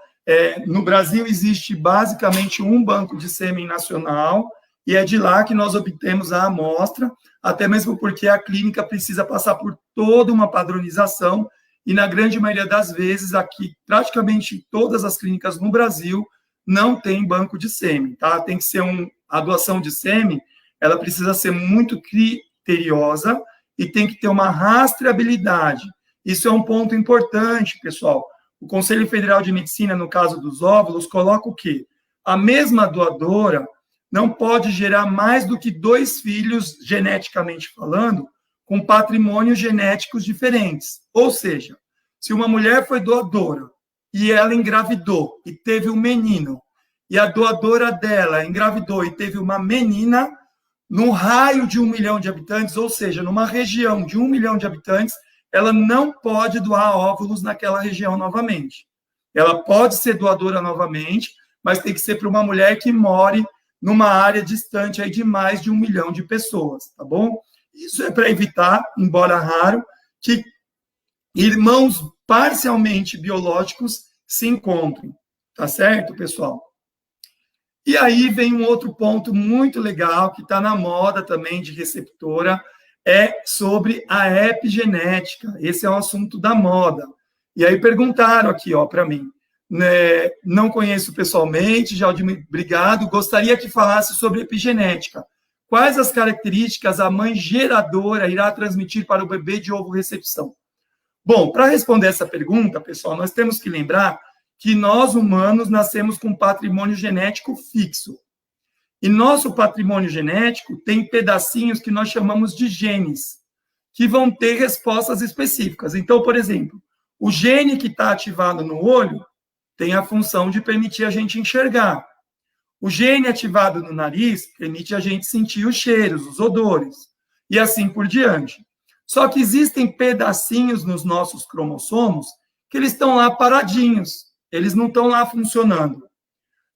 No Brasil, existe basicamente um banco de sêmen nacional, e é de lá que nós obtemos a amostra, até mesmo porque a clínica precisa passar por toda uma padronização, e na grande maioria das vezes, aqui, praticamente todas as clínicas no Brasil não tem banco de sêmen, tá? Tem que ser a doação de sêmen, ela precisa ser muito criteriosa e tem que ter uma rastreabilidade. Isso é um ponto importante, pessoal. O Conselho Federal de Medicina, no caso dos óvulos, coloca o quê? A mesma doadora não pode gerar mais do que 2 filhos, geneticamente falando, com patrimônios genéticos diferentes. Ou seja, se uma mulher foi doadora e ela engravidou e teve um menino, e a doadora dela engravidou e teve uma menina, no raio de 1 milhão de habitantes, ou seja, numa região de 1 milhão de habitantes, ela não pode doar óvulos naquela região novamente. Ela pode ser doadora novamente, mas tem que ser para uma mulher que more numa área distante aí de mais de 1 milhão de pessoas, tá bom? Isso é para evitar, embora raro, que irmãos parcialmente biológicos se encontrem, tá certo, pessoal? E aí vem um outro ponto muito legal, que está na moda também de receptora, é sobre a epigenética. Esse é um assunto da moda. E aí perguntaram aqui, para mim, né, não conheço pessoalmente, Jaldimir, obrigado, gostaria que falasse sobre epigenética. Quais as características a mãe geradora irá transmitir para o bebê de ovo-recepção? Bom, para responder essa pergunta, pessoal, nós temos que lembrar que nós, humanos, nascemos com patrimônio genético fixo. E nosso patrimônio genético tem pedacinhos que nós chamamos de genes, que vão ter respostas específicas. Então, por exemplo, o gene que está ativado no olho tem a função de permitir a gente enxergar. O gene ativado no nariz permite a gente sentir os cheiros, os odores, e assim por diante. Só que existem pedacinhos nos nossos cromossomos que eles estão lá paradinhos, eles não estão lá funcionando.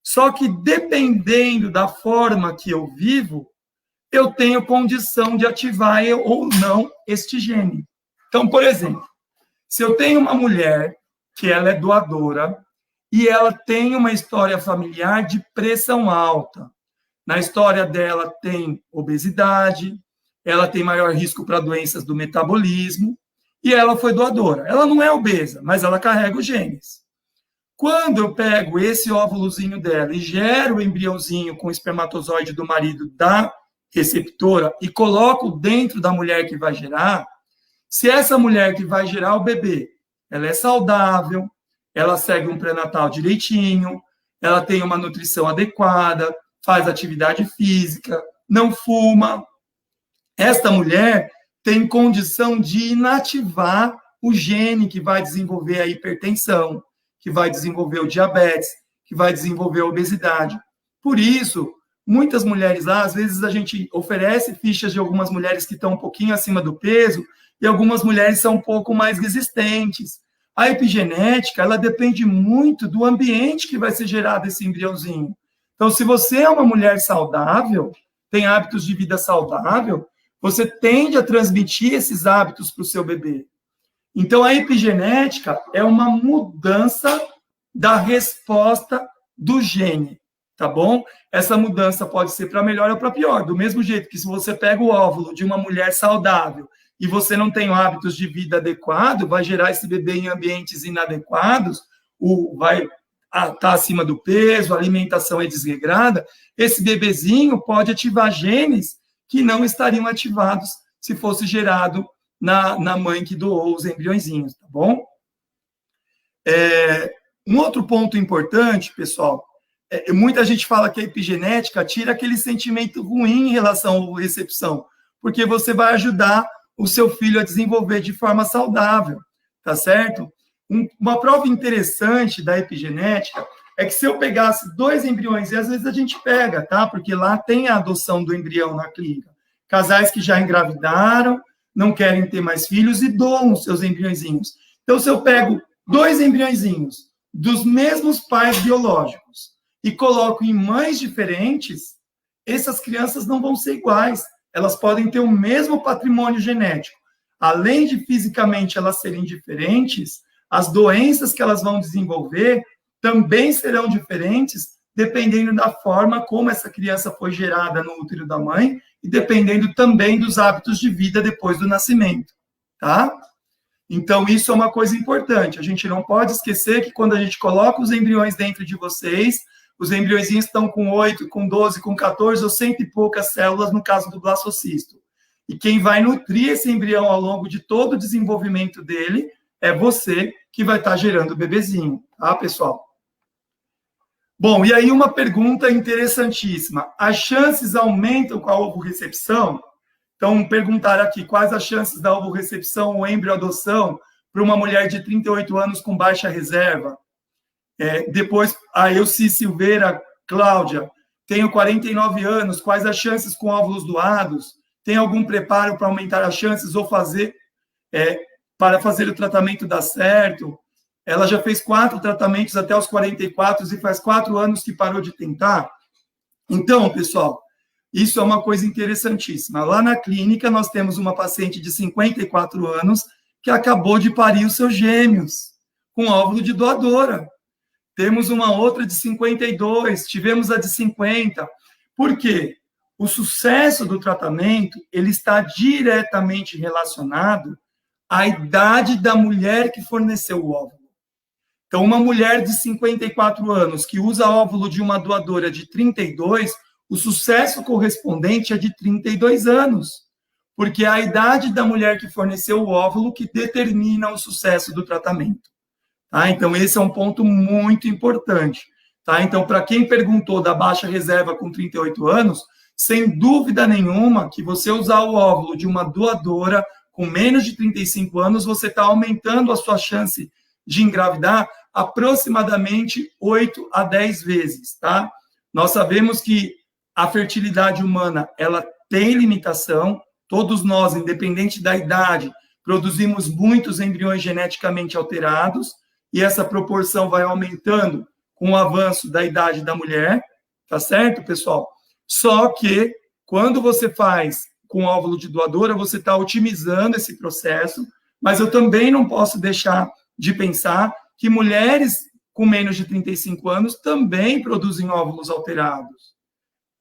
Só que, dependendo da forma que eu vivo, eu tenho condição de ativar ou não este gene. Então, por exemplo, se eu tenho uma mulher que ela é doadora e ela tem uma história familiar de pressão alta, na história dela tem obesidade, ela tem maior risco para doenças do metabolismo, e ela foi doadora. Ela não é obesa, mas ela carrega os genes. Quando eu pego esse óvulozinho dela e gero o embriãozinho com o espermatozoide do marido da receptora e coloco dentro da mulher que vai gerar, Se essa mulher que vai gerar o bebê, ela é saudável, ela segue um pré-natal direitinho, ela tem uma nutrição adequada, faz atividade física, não fuma, esta mulher tem condição de inativar o gene que vai desenvolver a hipertensão, que vai desenvolver o diabetes, que vai desenvolver a obesidade. Por isso, muitas mulheres lá, às vezes a gente oferece fichas de algumas mulheres que estão um pouquinho acima do peso e algumas mulheres são um pouco mais resistentes. A epigenética, ela depende muito do ambiente que vai ser gerado esse embriãozinho. Então, se você é uma mulher saudável, tem hábitos de vida saudável, você tende a transmitir esses hábitos para o seu bebê. Então, a epigenética é uma mudança da resposta do gene, tá bom? Essa mudança pode ser para melhor ou para pior. Do mesmo jeito que se você pega o óvulo de uma mulher saudável e você não tem hábitos de vida adequados, vai gerar esse bebê em ambientes inadequados, vai estar acima do peso, a alimentação é desregrada, esse bebezinho pode ativar genes que não estariam ativados se fosse gerado na mãe que doou os embriõezinhos, tá bom? Um outro ponto importante, pessoal, muita gente fala que a epigenética tira aquele sentimento ruim em relação à recepção, porque você vai ajudar o seu filho a desenvolver de forma saudável, tá certo? Uma prova interessante da epigenética é que se eu pegasse 2 embriões, e às vezes a gente pega, tá? Porque lá tem a adoção do embrião na clínica. Casais que já engravidaram, não querem ter mais filhos e doam os seus embriõezinhos. Então, se eu pego 2 embriõezinhos dos mesmos pais biológicos e coloco em mães diferentes, essas crianças não vão ser iguais. Elas podem ter o mesmo patrimônio genético. Além de fisicamente elas serem diferentes, as doenças que elas vão desenvolver também serão diferentes, dependendo da forma como essa criança foi gerada no útero da mãe e dependendo também dos hábitos de vida depois do nascimento, tá? Então, isso é uma coisa importante. A gente não pode esquecer que quando a gente coloca os embriões dentro de vocês, os embriõezinhos estão com 8, com 12, com 14 ou 100 e poucas células no caso do blastocisto. E quem vai nutrir esse embrião ao longo de todo o desenvolvimento dele é você que vai estar gerando o bebezinho, tá, pessoal? Bom, e aí uma pergunta interessantíssima. As chances aumentam com a ovorecepção? Então, perguntaram aqui, quais as chances da ovorecepção ou embrioadoção para uma mulher de 38 anos com baixa reserva? Depois, a Elci Silveira, Cláudia, tenho 49 anos, quais as chances com óvulos doados? Tem algum preparo para aumentar as chances ou para fazer o tratamento dar certo? Ela já fez 4 tratamentos até os 44 e faz 4 anos que parou de tentar. Então, pessoal, isso é uma coisa interessantíssima. Lá na clínica, nós temos uma paciente de 54 anos que acabou de parir os seus gêmeos com óvulo de doadora. Temos uma outra de 52, tivemos a de 50. Por quê? O sucesso do tratamento, ele está diretamente relacionado à idade da mulher que forneceu o óvulo. Então, uma mulher de 54 anos que usa óvulo de uma doadora de 32, o sucesso correspondente é de 32 anos, porque é a idade da mulher que forneceu o óvulo que determina o sucesso do tratamento. Tá? Então, esse é um ponto muito importante. Tá? Então, para quem perguntou da baixa reserva com 38 anos, sem dúvida nenhuma que você usar o óvulo de uma doadora com menos de 35 anos, você está aumentando a sua chance de engravidar aproximadamente 8 a 10 vezes, tá? Nós sabemos que a fertilidade humana, ela tem limitação, todos nós, independente da idade, produzimos muitos embriões geneticamente alterados, e essa proporção vai aumentando com o avanço da idade da mulher, tá certo, pessoal? Só que, quando você faz com óvulo de doadora, você está otimizando esse processo, mas eu também não posso deixar de pensar que mulheres com menos de 35 anos também produzem óvulos alterados,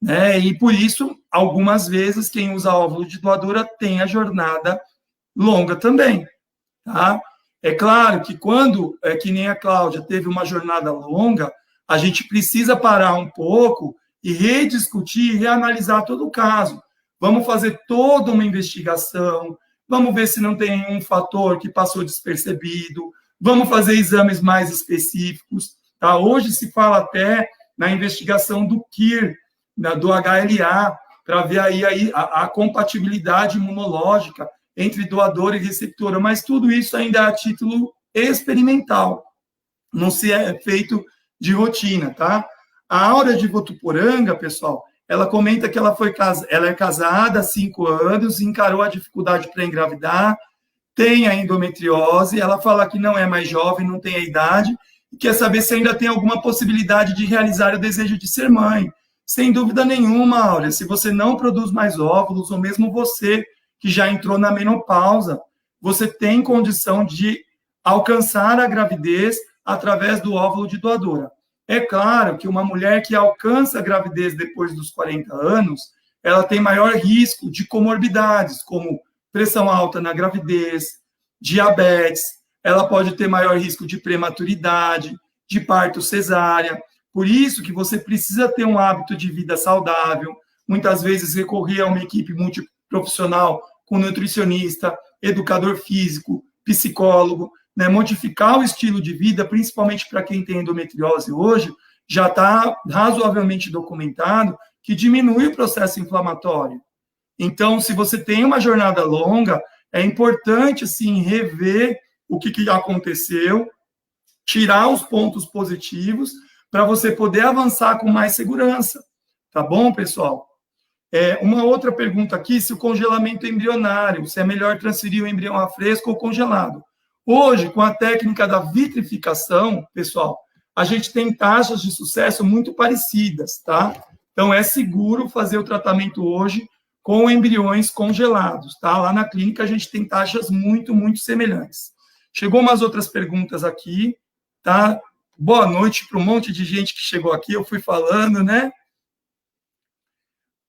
né? E por isso, algumas vezes, quem usa óvulo de doadora tem a jornada longa também, tá? É claro que quando, que nem a Cláudia teve uma jornada longa, a gente precisa parar um pouco e rediscutir, reanalisar todo o caso. Vamos fazer toda uma investigação, vamos ver se não tem nenhum fator que passou despercebido, vamos fazer exames mais específicos, tá? Hoje se fala até na investigação do KIR, do HLA, para ver aí a compatibilidade imunológica entre doador e receptora, mas tudo isso ainda é a título experimental, não se é feito de rotina, tá? A Aura de Votuporanga, pessoal, ela comenta que ela é casada há 5 anos, encarou a dificuldade para engravidar, tem a endometriose, ela fala que não é mais jovem, não tem a idade, e quer saber se ainda tem alguma possibilidade de realizar o desejo de ser mãe. Sem dúvida nenhuma, Áurea, se você não produz mais óvulos, ou mesmo você que já entrou na menopausa, você tem condição de alcançar a gravidez através do óvulo de doadora. É claro que uma mulher que alcança a gravidez depois dos 40 anos, ela tem maior risco de comorbidades, como pressão alta na gravidez, diabetes, ela pode ter maior risco de prematuridade, de parto cesárea. Por isso que você precisa ter um hábito de vida saudável, muitas vezes recorrer a uma equipe multiprofissional com nutricionista, educador físico, psicólogo, né? Modificar o estilo de vida, principalmente para quem tem endometriose hoje, já está razoavelmente documentado que diminui o processo inflamatório. Então, se você tem uma jornada longa, é importante, sim, rever o que aconteceu, tirar os pontos positivos, para você poder avançar com mais segurança. Tá bom, pessoal? Uma outra pergunta aqui, se o congelamento embrionário, se é melhor transferir o embrião a fresco ou congelado. Hoje, com a técnica da vitrificação, pessoal, a gente tem taxas de sucesso muito parecidas, tá? Então, é seguro fazer o tratamento hoje com embriões congelados, tá? Lá na clínica, a gente tem taxas muito, muito semelhantes. Chegou umas outras perguntas aqui, tá? Boa noite para um monte de gente que chegou aqui, eu fui falando, né?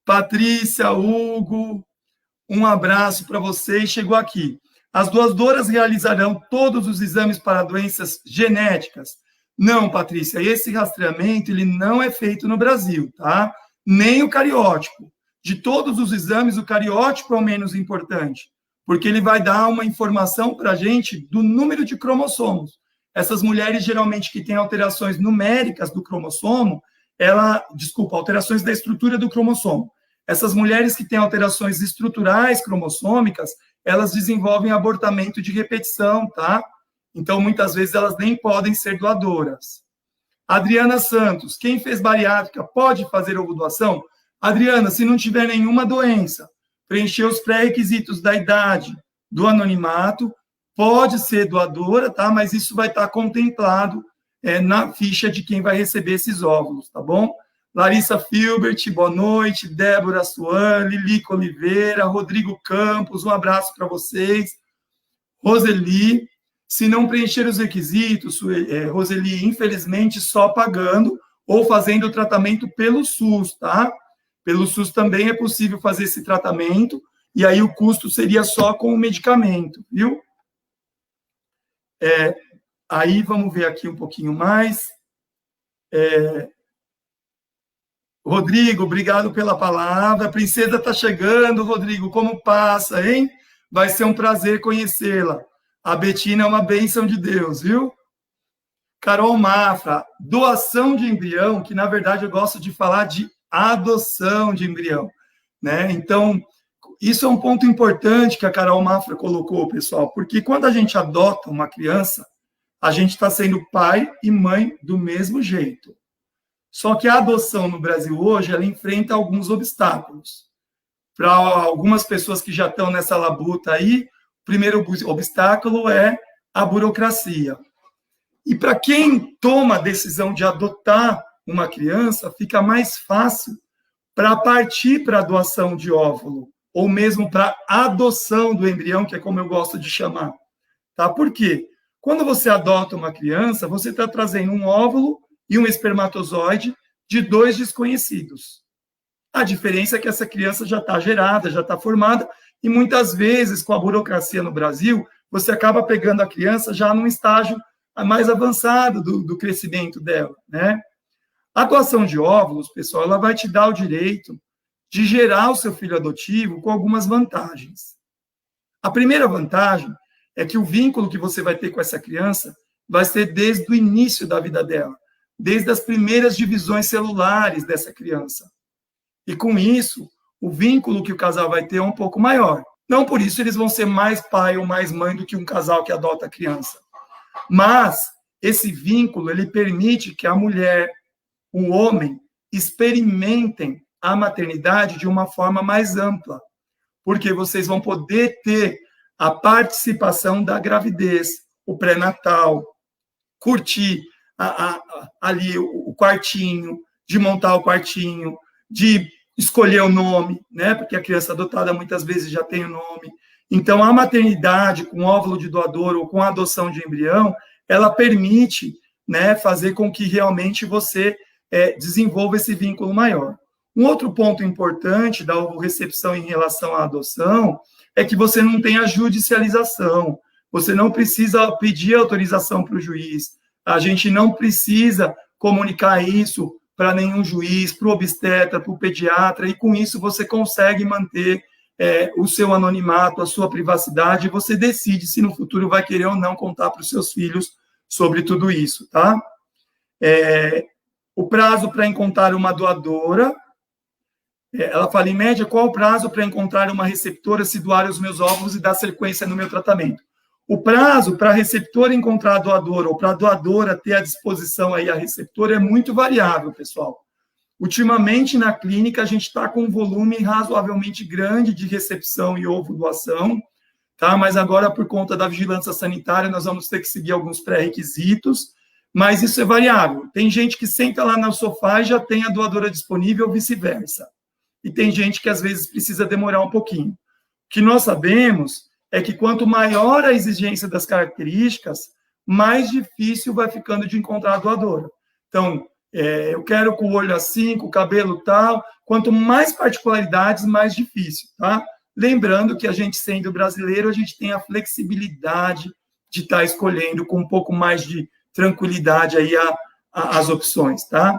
Patrícia, Hugo, um abraço para vocês. Chegou aqui. As doadoras realizarão todos os exames para doenças genéticas? Não, Patrícia, esse rastreamento ele não é feito no Brasil, tá? Nem o cariótipo. De todos os exames, o cariótipo é o menos importante, porque ele vai dar uma informação para a gente do número de cromossomos. Essas mulheres, geralmente, que têm alterações numéricas do cromossomo, alterações da estrutura do cromossomo. Essas mulheres que têm alterações estruturais cromossômicas, elas desenvolvem abortamento de repetição, tá? Então, muitas vezes, elas nem podem ser doadoras. Adriana Santos, quem fez bariátrica pode fazer ovodoação? Adriana, se não tiver nenhuma doença, preencher os pré-requisitos da idade, do anonimato, pode ser doadora, tá? Mas isso vai estar contemplado na ficha de quem vai receber esses óvulos, tá bom? Larissa Filbert, boa noite. Débora Suan, Lilica Oliveira, Rodrigo Campos, um abraço para vocês. Roseli, se não preencher os requisitos, Roseli, infelizmente, só pagando ou fazendo o tratamento pelo SUS, tá? Pelo SUS também é possível fazer esse tratamento, e aí o custo seria só com o medicamento, viu? Aí vamos ver aqui um pouquinho mais. Rodrigo, obrigado pela palavra. A princesa está chegando, Rodrigo, como passa, hein? Vai ser um prazer conhecê-la. A Betina é uma bênção de Deus, viu? Carol Mafra, doação de embrião, que na verdade eu gosto de falar de adoção de embrião, né? Então, isso é um ponto importante que a Carol Mafra colocou, pessoal, porque quando a gente adota uma criança, a gente está sendo pai e mãe do mesmo jeito. Só que a adoção no Brasil hoje, ela enfrenta alguns obstáculos. Para algumas pessoas que já estão nessa labuta aí, o primeiro obstáculo é a burocracia. E para quem toma a decisão de adotar uma criança, fica mais fácil para partir para a doação de óvulo, ou mesmo para a adoção do embrião, que é como eu gosto de chamar. Tá? Por quê? Quando você adota uma criança, você está trazendo um óvulo e um espermatozoide de 2 desconhecidos. A diferença é que essa criança já está gerada, já está formada, e muitas vezes, com a burocracia no Brasil, você acaba pegando a criança já num estágio mais avançado do crescimento dela, né? A doação de óvulos, pessoal, ela vai te dar o direito de gerar o seu filho adotivo com algumas vantagens. A primeira vantagem é que o vínculo que você vai ter com essa criança vai ser desde o início da vida dela, desde as primeiras divisões celulares dessa criança. E com isso, o vínculo que o casal vai ter é um pouco maior. Não por isso eles vão ser mais pai ou mais mãe do que um casal que adota a criança. Mas esse vínculo, ele permite que a mulher, o homem, experimentem a maternidade de uma forma mais ampla, porque vocês vão poder ter a participação da gravidez, o pré-natal, curtir ali o quartinho, de montar o quartinho, de escolher o nome, né? Porque a criança adotada muitas vezes já tem o nome. Então, a maternidade com óvulo de doador ou com a adoção de embrião, ela permite, né, fazer com que realmente você desenvolva esse vínculo maior. Um outro ponto importante da ovorecepção em relação à adoção é que você não tem a judicialização, você não precisa pedir autorização para o juiz, a gente não precisa comunicar isso para nenhum juiz, para o obstetra, para o pediatra, e com isso você consegue manter o seu anonimato, a sua privacidade, e você decide se no futuro vai querer ou não contar para os seus filhos sobre tudo isso, tá? O prazo para encontrar uma doadora, ela fala, em média, qual o prazo para encontrar uma receptora, se doar os meus óvulos e dar sequência no meu tratamento? O prazo para a receptora encontrar a doadora ou para a doadora ter à disposição aí a receptora é muito variável, pessoal. Ultimamente, na clínica, a gente está com um volume razoavelmente grande de recepção e ovo-doação, tá? Mas agora, por conta da vigilância sanitária, nós vamos ter que seguir alguns pré-requisitos, mas isso é variável. Tem gente que senta lá no sofá e já tem a doadora disponível, ou vice-versa. E tem gente que, às vezes, precisa demorar um pouquinho. O que nós sabemos é que quanto maior a exigência das características, mais difícil vai ficando de encontrar a doadora. Então, eu quero com o olho assim, com o cabelo tal, quanto mais particularidades, mais difícil, tá? Lembrando que a gente, sendo brasileiro, a gente tem a flexibilidade de estar escolhendo com um pouco mais de tranquilidade aí as opções, tá?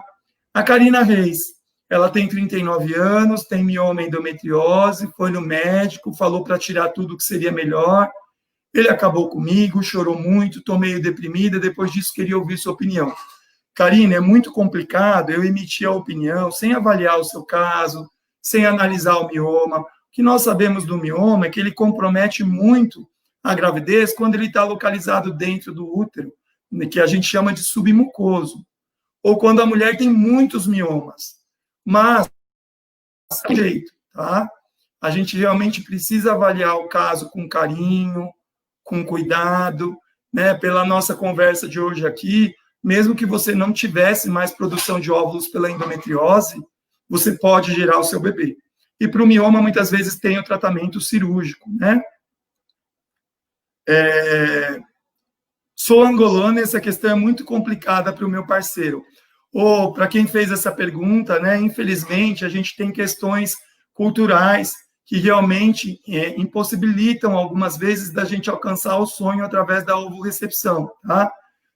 A Karina Reis, ela tem 39 anos, tem mioma endometriose, foi no médico, falou para tirar tudo que seria melhor. Ele acabou comigo, chorou muito, estou meio deprimida, depois disso queria ouvir sua opinião. Karina, é muito complicado eu emitir a opinião sem avaliar o seu caso, sem analisar o mioma. O que nós sabemos do mioma é que ele compromete muito a gravidez quando ele está localizado dentro do útero, que a gente chama de submucoso, ou quando a mulher tem muitos miomas. Mas, jeito, tá? A gente realmente precisa avaliar o caso com carinho, com cuidado, né? Pela nossa conversa de hoje aqui, mesmo que você não tivesse mais produção de óvulos pela endometriose, você pode gerar o seu bebê. E para o mioma, muitas vezes, tem o tratamento cirúrgico, né? Sou angolana e essa questão é muito complicada para o meu parceiro. Ou para quem fez essa pergunta, né? Infelizmente, a gente tem questões culturais que realmente impossibilitam, algumas vezes, da gente alcançar o sonho através da ovorecepção, tá?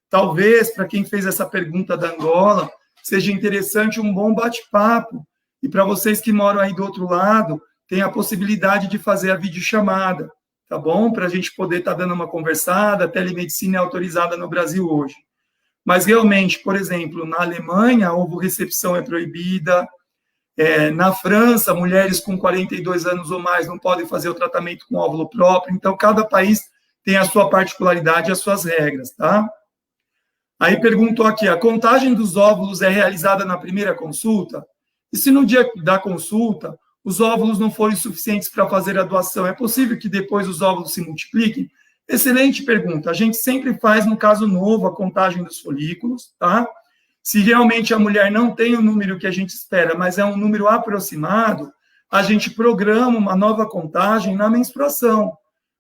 Talvez, para quem fez essa pergunta da Angola, seja interessante um bom bate-papo. E para vocês que moram aí do outro lado, tem a possibilidade de fazer a videochamada, tá bom? Para a gente poder estar dando uma conversada, a telemedicina é autorizada no Brasil hoje. Mas, realmente, por exemplo, na Alemanha, a ovorecepção é proibida. Na França, mulheres com 42 anos ou mais não podem fazer o tratamento com óvulo próprio. Então, cada país tem a sua particularidade e as suas regras, tá? Aí perguntou aqui, a contagem dos óvulos é realizada na primeira consulta? E se no dia da consulta os óvulos não forem suficientes para fazer a doação, é possível que depois os óvulos se multipliquem? Excelente pergunta. A gente sempre faz, no caso novo, a contagem dos folículos, tá? Se realmente a mulher não tem o número que a gente espera, mas é um número aproximado, a gente programa uma nova contagem na menstruação.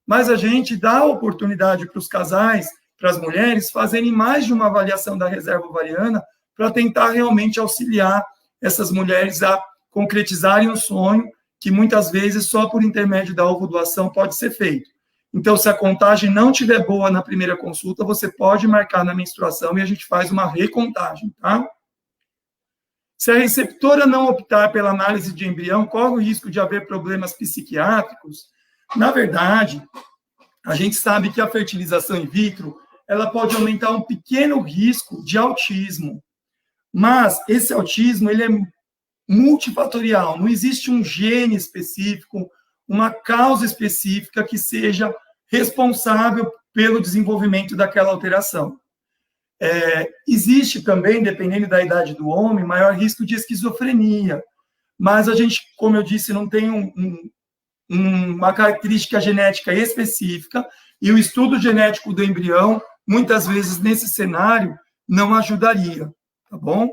Mas a gente dá a oportunidade para os casais, para as mulheres, fazerem mais de uma avaliação da reserva ovariana para tentar realmente auxiliar essas mulheres a concretizarem o sonho, que muitas vezes só por intermédio da ovodoação pode ser feito. Então, se a contagem não estiver boa na primeira consulta, você pode marcar na menstruação e a gente faz uma recontagem, tá? Se a receptora não optar pela análise de embrião, corre o risco de haver problemas psiquiátricos? Na verdade, a gente sabe que a fertilização in vitro, ela pode aumentar um pequeno risco de autismo, mas esse autismo, ele é multifatorial, não existe um gene específico, uma causa específica que seja responsável pelo desenvolvimento daquela alteração. Existe também, dependendo da idade do homem, maior risco de esquizofrenia, mas a gente, como eu disse, não tem uma característica genética específica, e o estudo genético do embrião, muitas vezes, nesse cenário, não ajudaria, tá bom?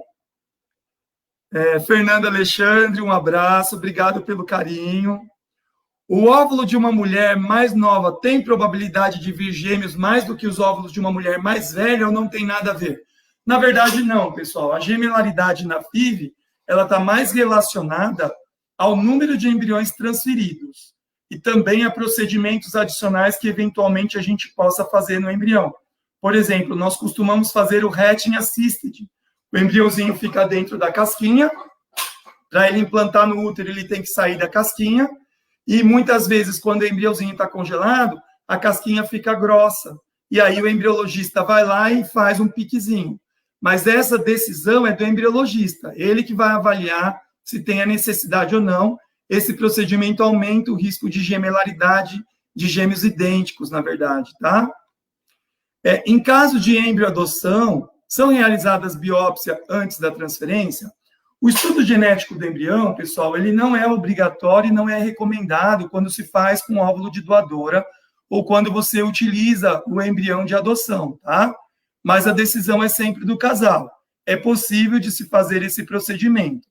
Fernanda Alexandre, um abraço, obrigado pelo carinho. O óvulo de uma mulher mais nova tem probabilidade de vir gêmeos mais do que os óvulos de uma mulher mais velha ou não tem nada a ver? Na verdade, não, pessoal. A gemelaridade na FIV, ela está mais relacionada ao número de embriões transferidos e também a procedimentos adicionais que, eventualmente, a gente possa fazer no embrião. Por exemplo, nós costumamos fazer o hatching assisted. O embriãozinho fica dentro da casquinha. Para ele implantar no útero, ele tem que sair da casquinha. E muitas vezes, quando o embriãozinho está congelado, a casquinha fica grossa. E aí o embriologista vai lá e faz um piquezinho. Mas essa decisão é do embriologista. Ele que vai avaliar se tem a necessidade ou não. Esse procedimento aumenta o risco de gemelaridade de gêmeos idênticos, na verdade, tá? Em caso de embrioadoção, são realizadas biópsias antes da transferência? O estudo genético do embrião, pessoal, ele não é obrigatório e não é recomendado quando se faz com óvulo de doadora ou quando você utiliza o embrião de adoção, tá? Mas a decisão é sempre do casal. É possível de se fazer esse procedimento.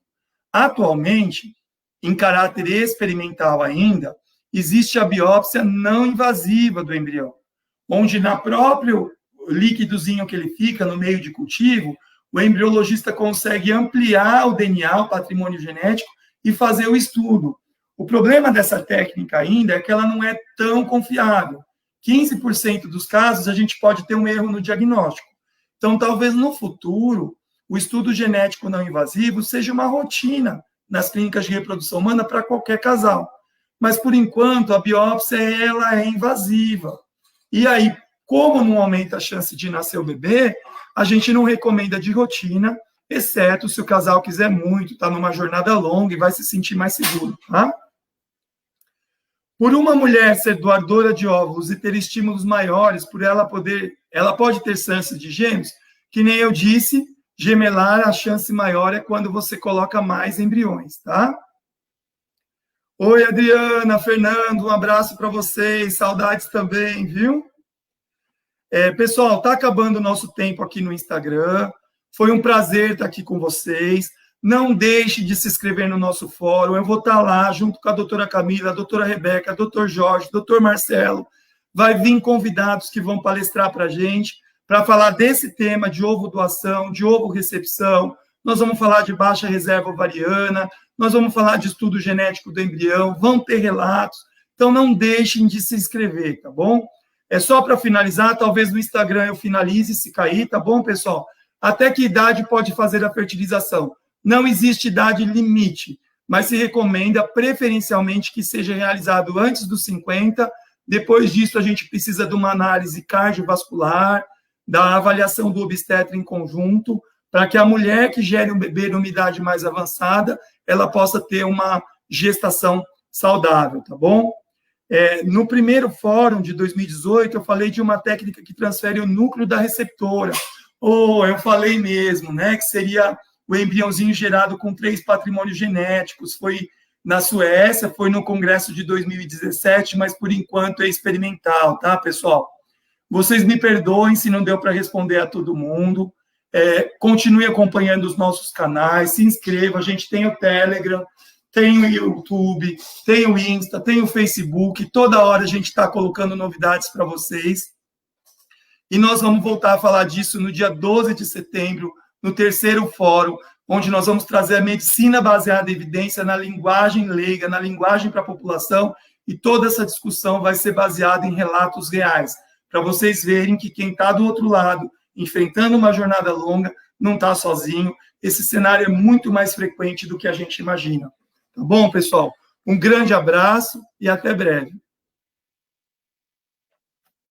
Atualmente, em caráter experimental ainda, existe a biópsia não invasiva do embrião, onde na próprio líquidozinho que ele fica no meio de cultivo, o embriologista consegue ampliar o DNA, o patrimônio genético, e fazer o estudo. O problema dessa técnica ainda é que ela não é tão confiável. 15% dos casos a gente pode ter um erro no diagnóstico. Então, talvez no futuro, o estudo genético não invasivo seja uma rotina nas clínicas de reprodução humana para qualquer casal. Mas, por enquanto, a biópsia ela é invasiva. E aí, como não aumenta a chance de nascer o bebê, a gente não recomenda de rotina, exceto se o casal quiser muito, está numa jornada longa e vai se sentir mais seguro, tá? Por uma mulher ser doadora de óvulos e ter estímulos maiores, ela pode ter chances de gêmeos, que nem eu disse, gemelar, a chance maior é quando você coloca mais embriões, tá? Oi, Adriana, Fernando, um abraço para vocês, saudades também, viu? Pessoal, está acabando o nosso tempo aqui no Instagram. Foi um prazer estar aqui com vocês. Não deixe de se inscrever no nosso fórum. Eu vou estar lá junto com a doutora Camila, a doutora Rebeca, doutor Jorge, doutor Marcelo. Vai vir convidados que vão palestrar para a gente, para falar desse tema de ovo doação, de ovo recepção. Nós vamos falar de baixa reserva ovariana, nós vamos falar de estudo genético do embrião, vão ter relatos. Então, não deixem de se inscrever, tá bom? Só para finalizar, talvez no Instagram eu finalize se cair, tá bom, pessoal? Até que idade pode fazer a fertilização? Não existe idade limite, mas se recomenda preferencialmente que seja realizado antes dos 50. Depois disso, a gente precisa de uma análise cardiovascular, da avaliação do obstetra em conjunto, para que a mulher que gere um bebê numa idade mais avançada, ela possa ter uma gestação saudável, tá bom? No primeiro fórum de 2018, eu falei de uma técnica que transfere o núcleo da receptora. Eu falei mesmo, né, que seria o embriãozinho gerado com 3 patrimônios genéticos. Foi na Suécia, foi no congresso de 2017, mas por enquanto é experimental, tá, pessoal? Vocês me perdoem se não deu para responder a todo mundo. Continue acompanhando os nossos canais, se inscreva, a gente tem o Telegram, tem o YouTube, tem o Insta, tem o Facebook, toda hora a gente está colocando novidades para vocês. E nós vamos voltar a falar disso no dia 12 de setembro, no 3º fórum, onde nós vamos trazer a medicina baseada em evidência na linguagem leiga, na linguagem para a população, e toda essa discussão vai ser baseada em relatos reais, para vocês verem que quem está do outro lado, enfrentando uma jornada longa, não está sozinho. Esse cenário é muito mais frequente do que a gente imagina. Tá bom, pessoal? Um grande abraço e até breve.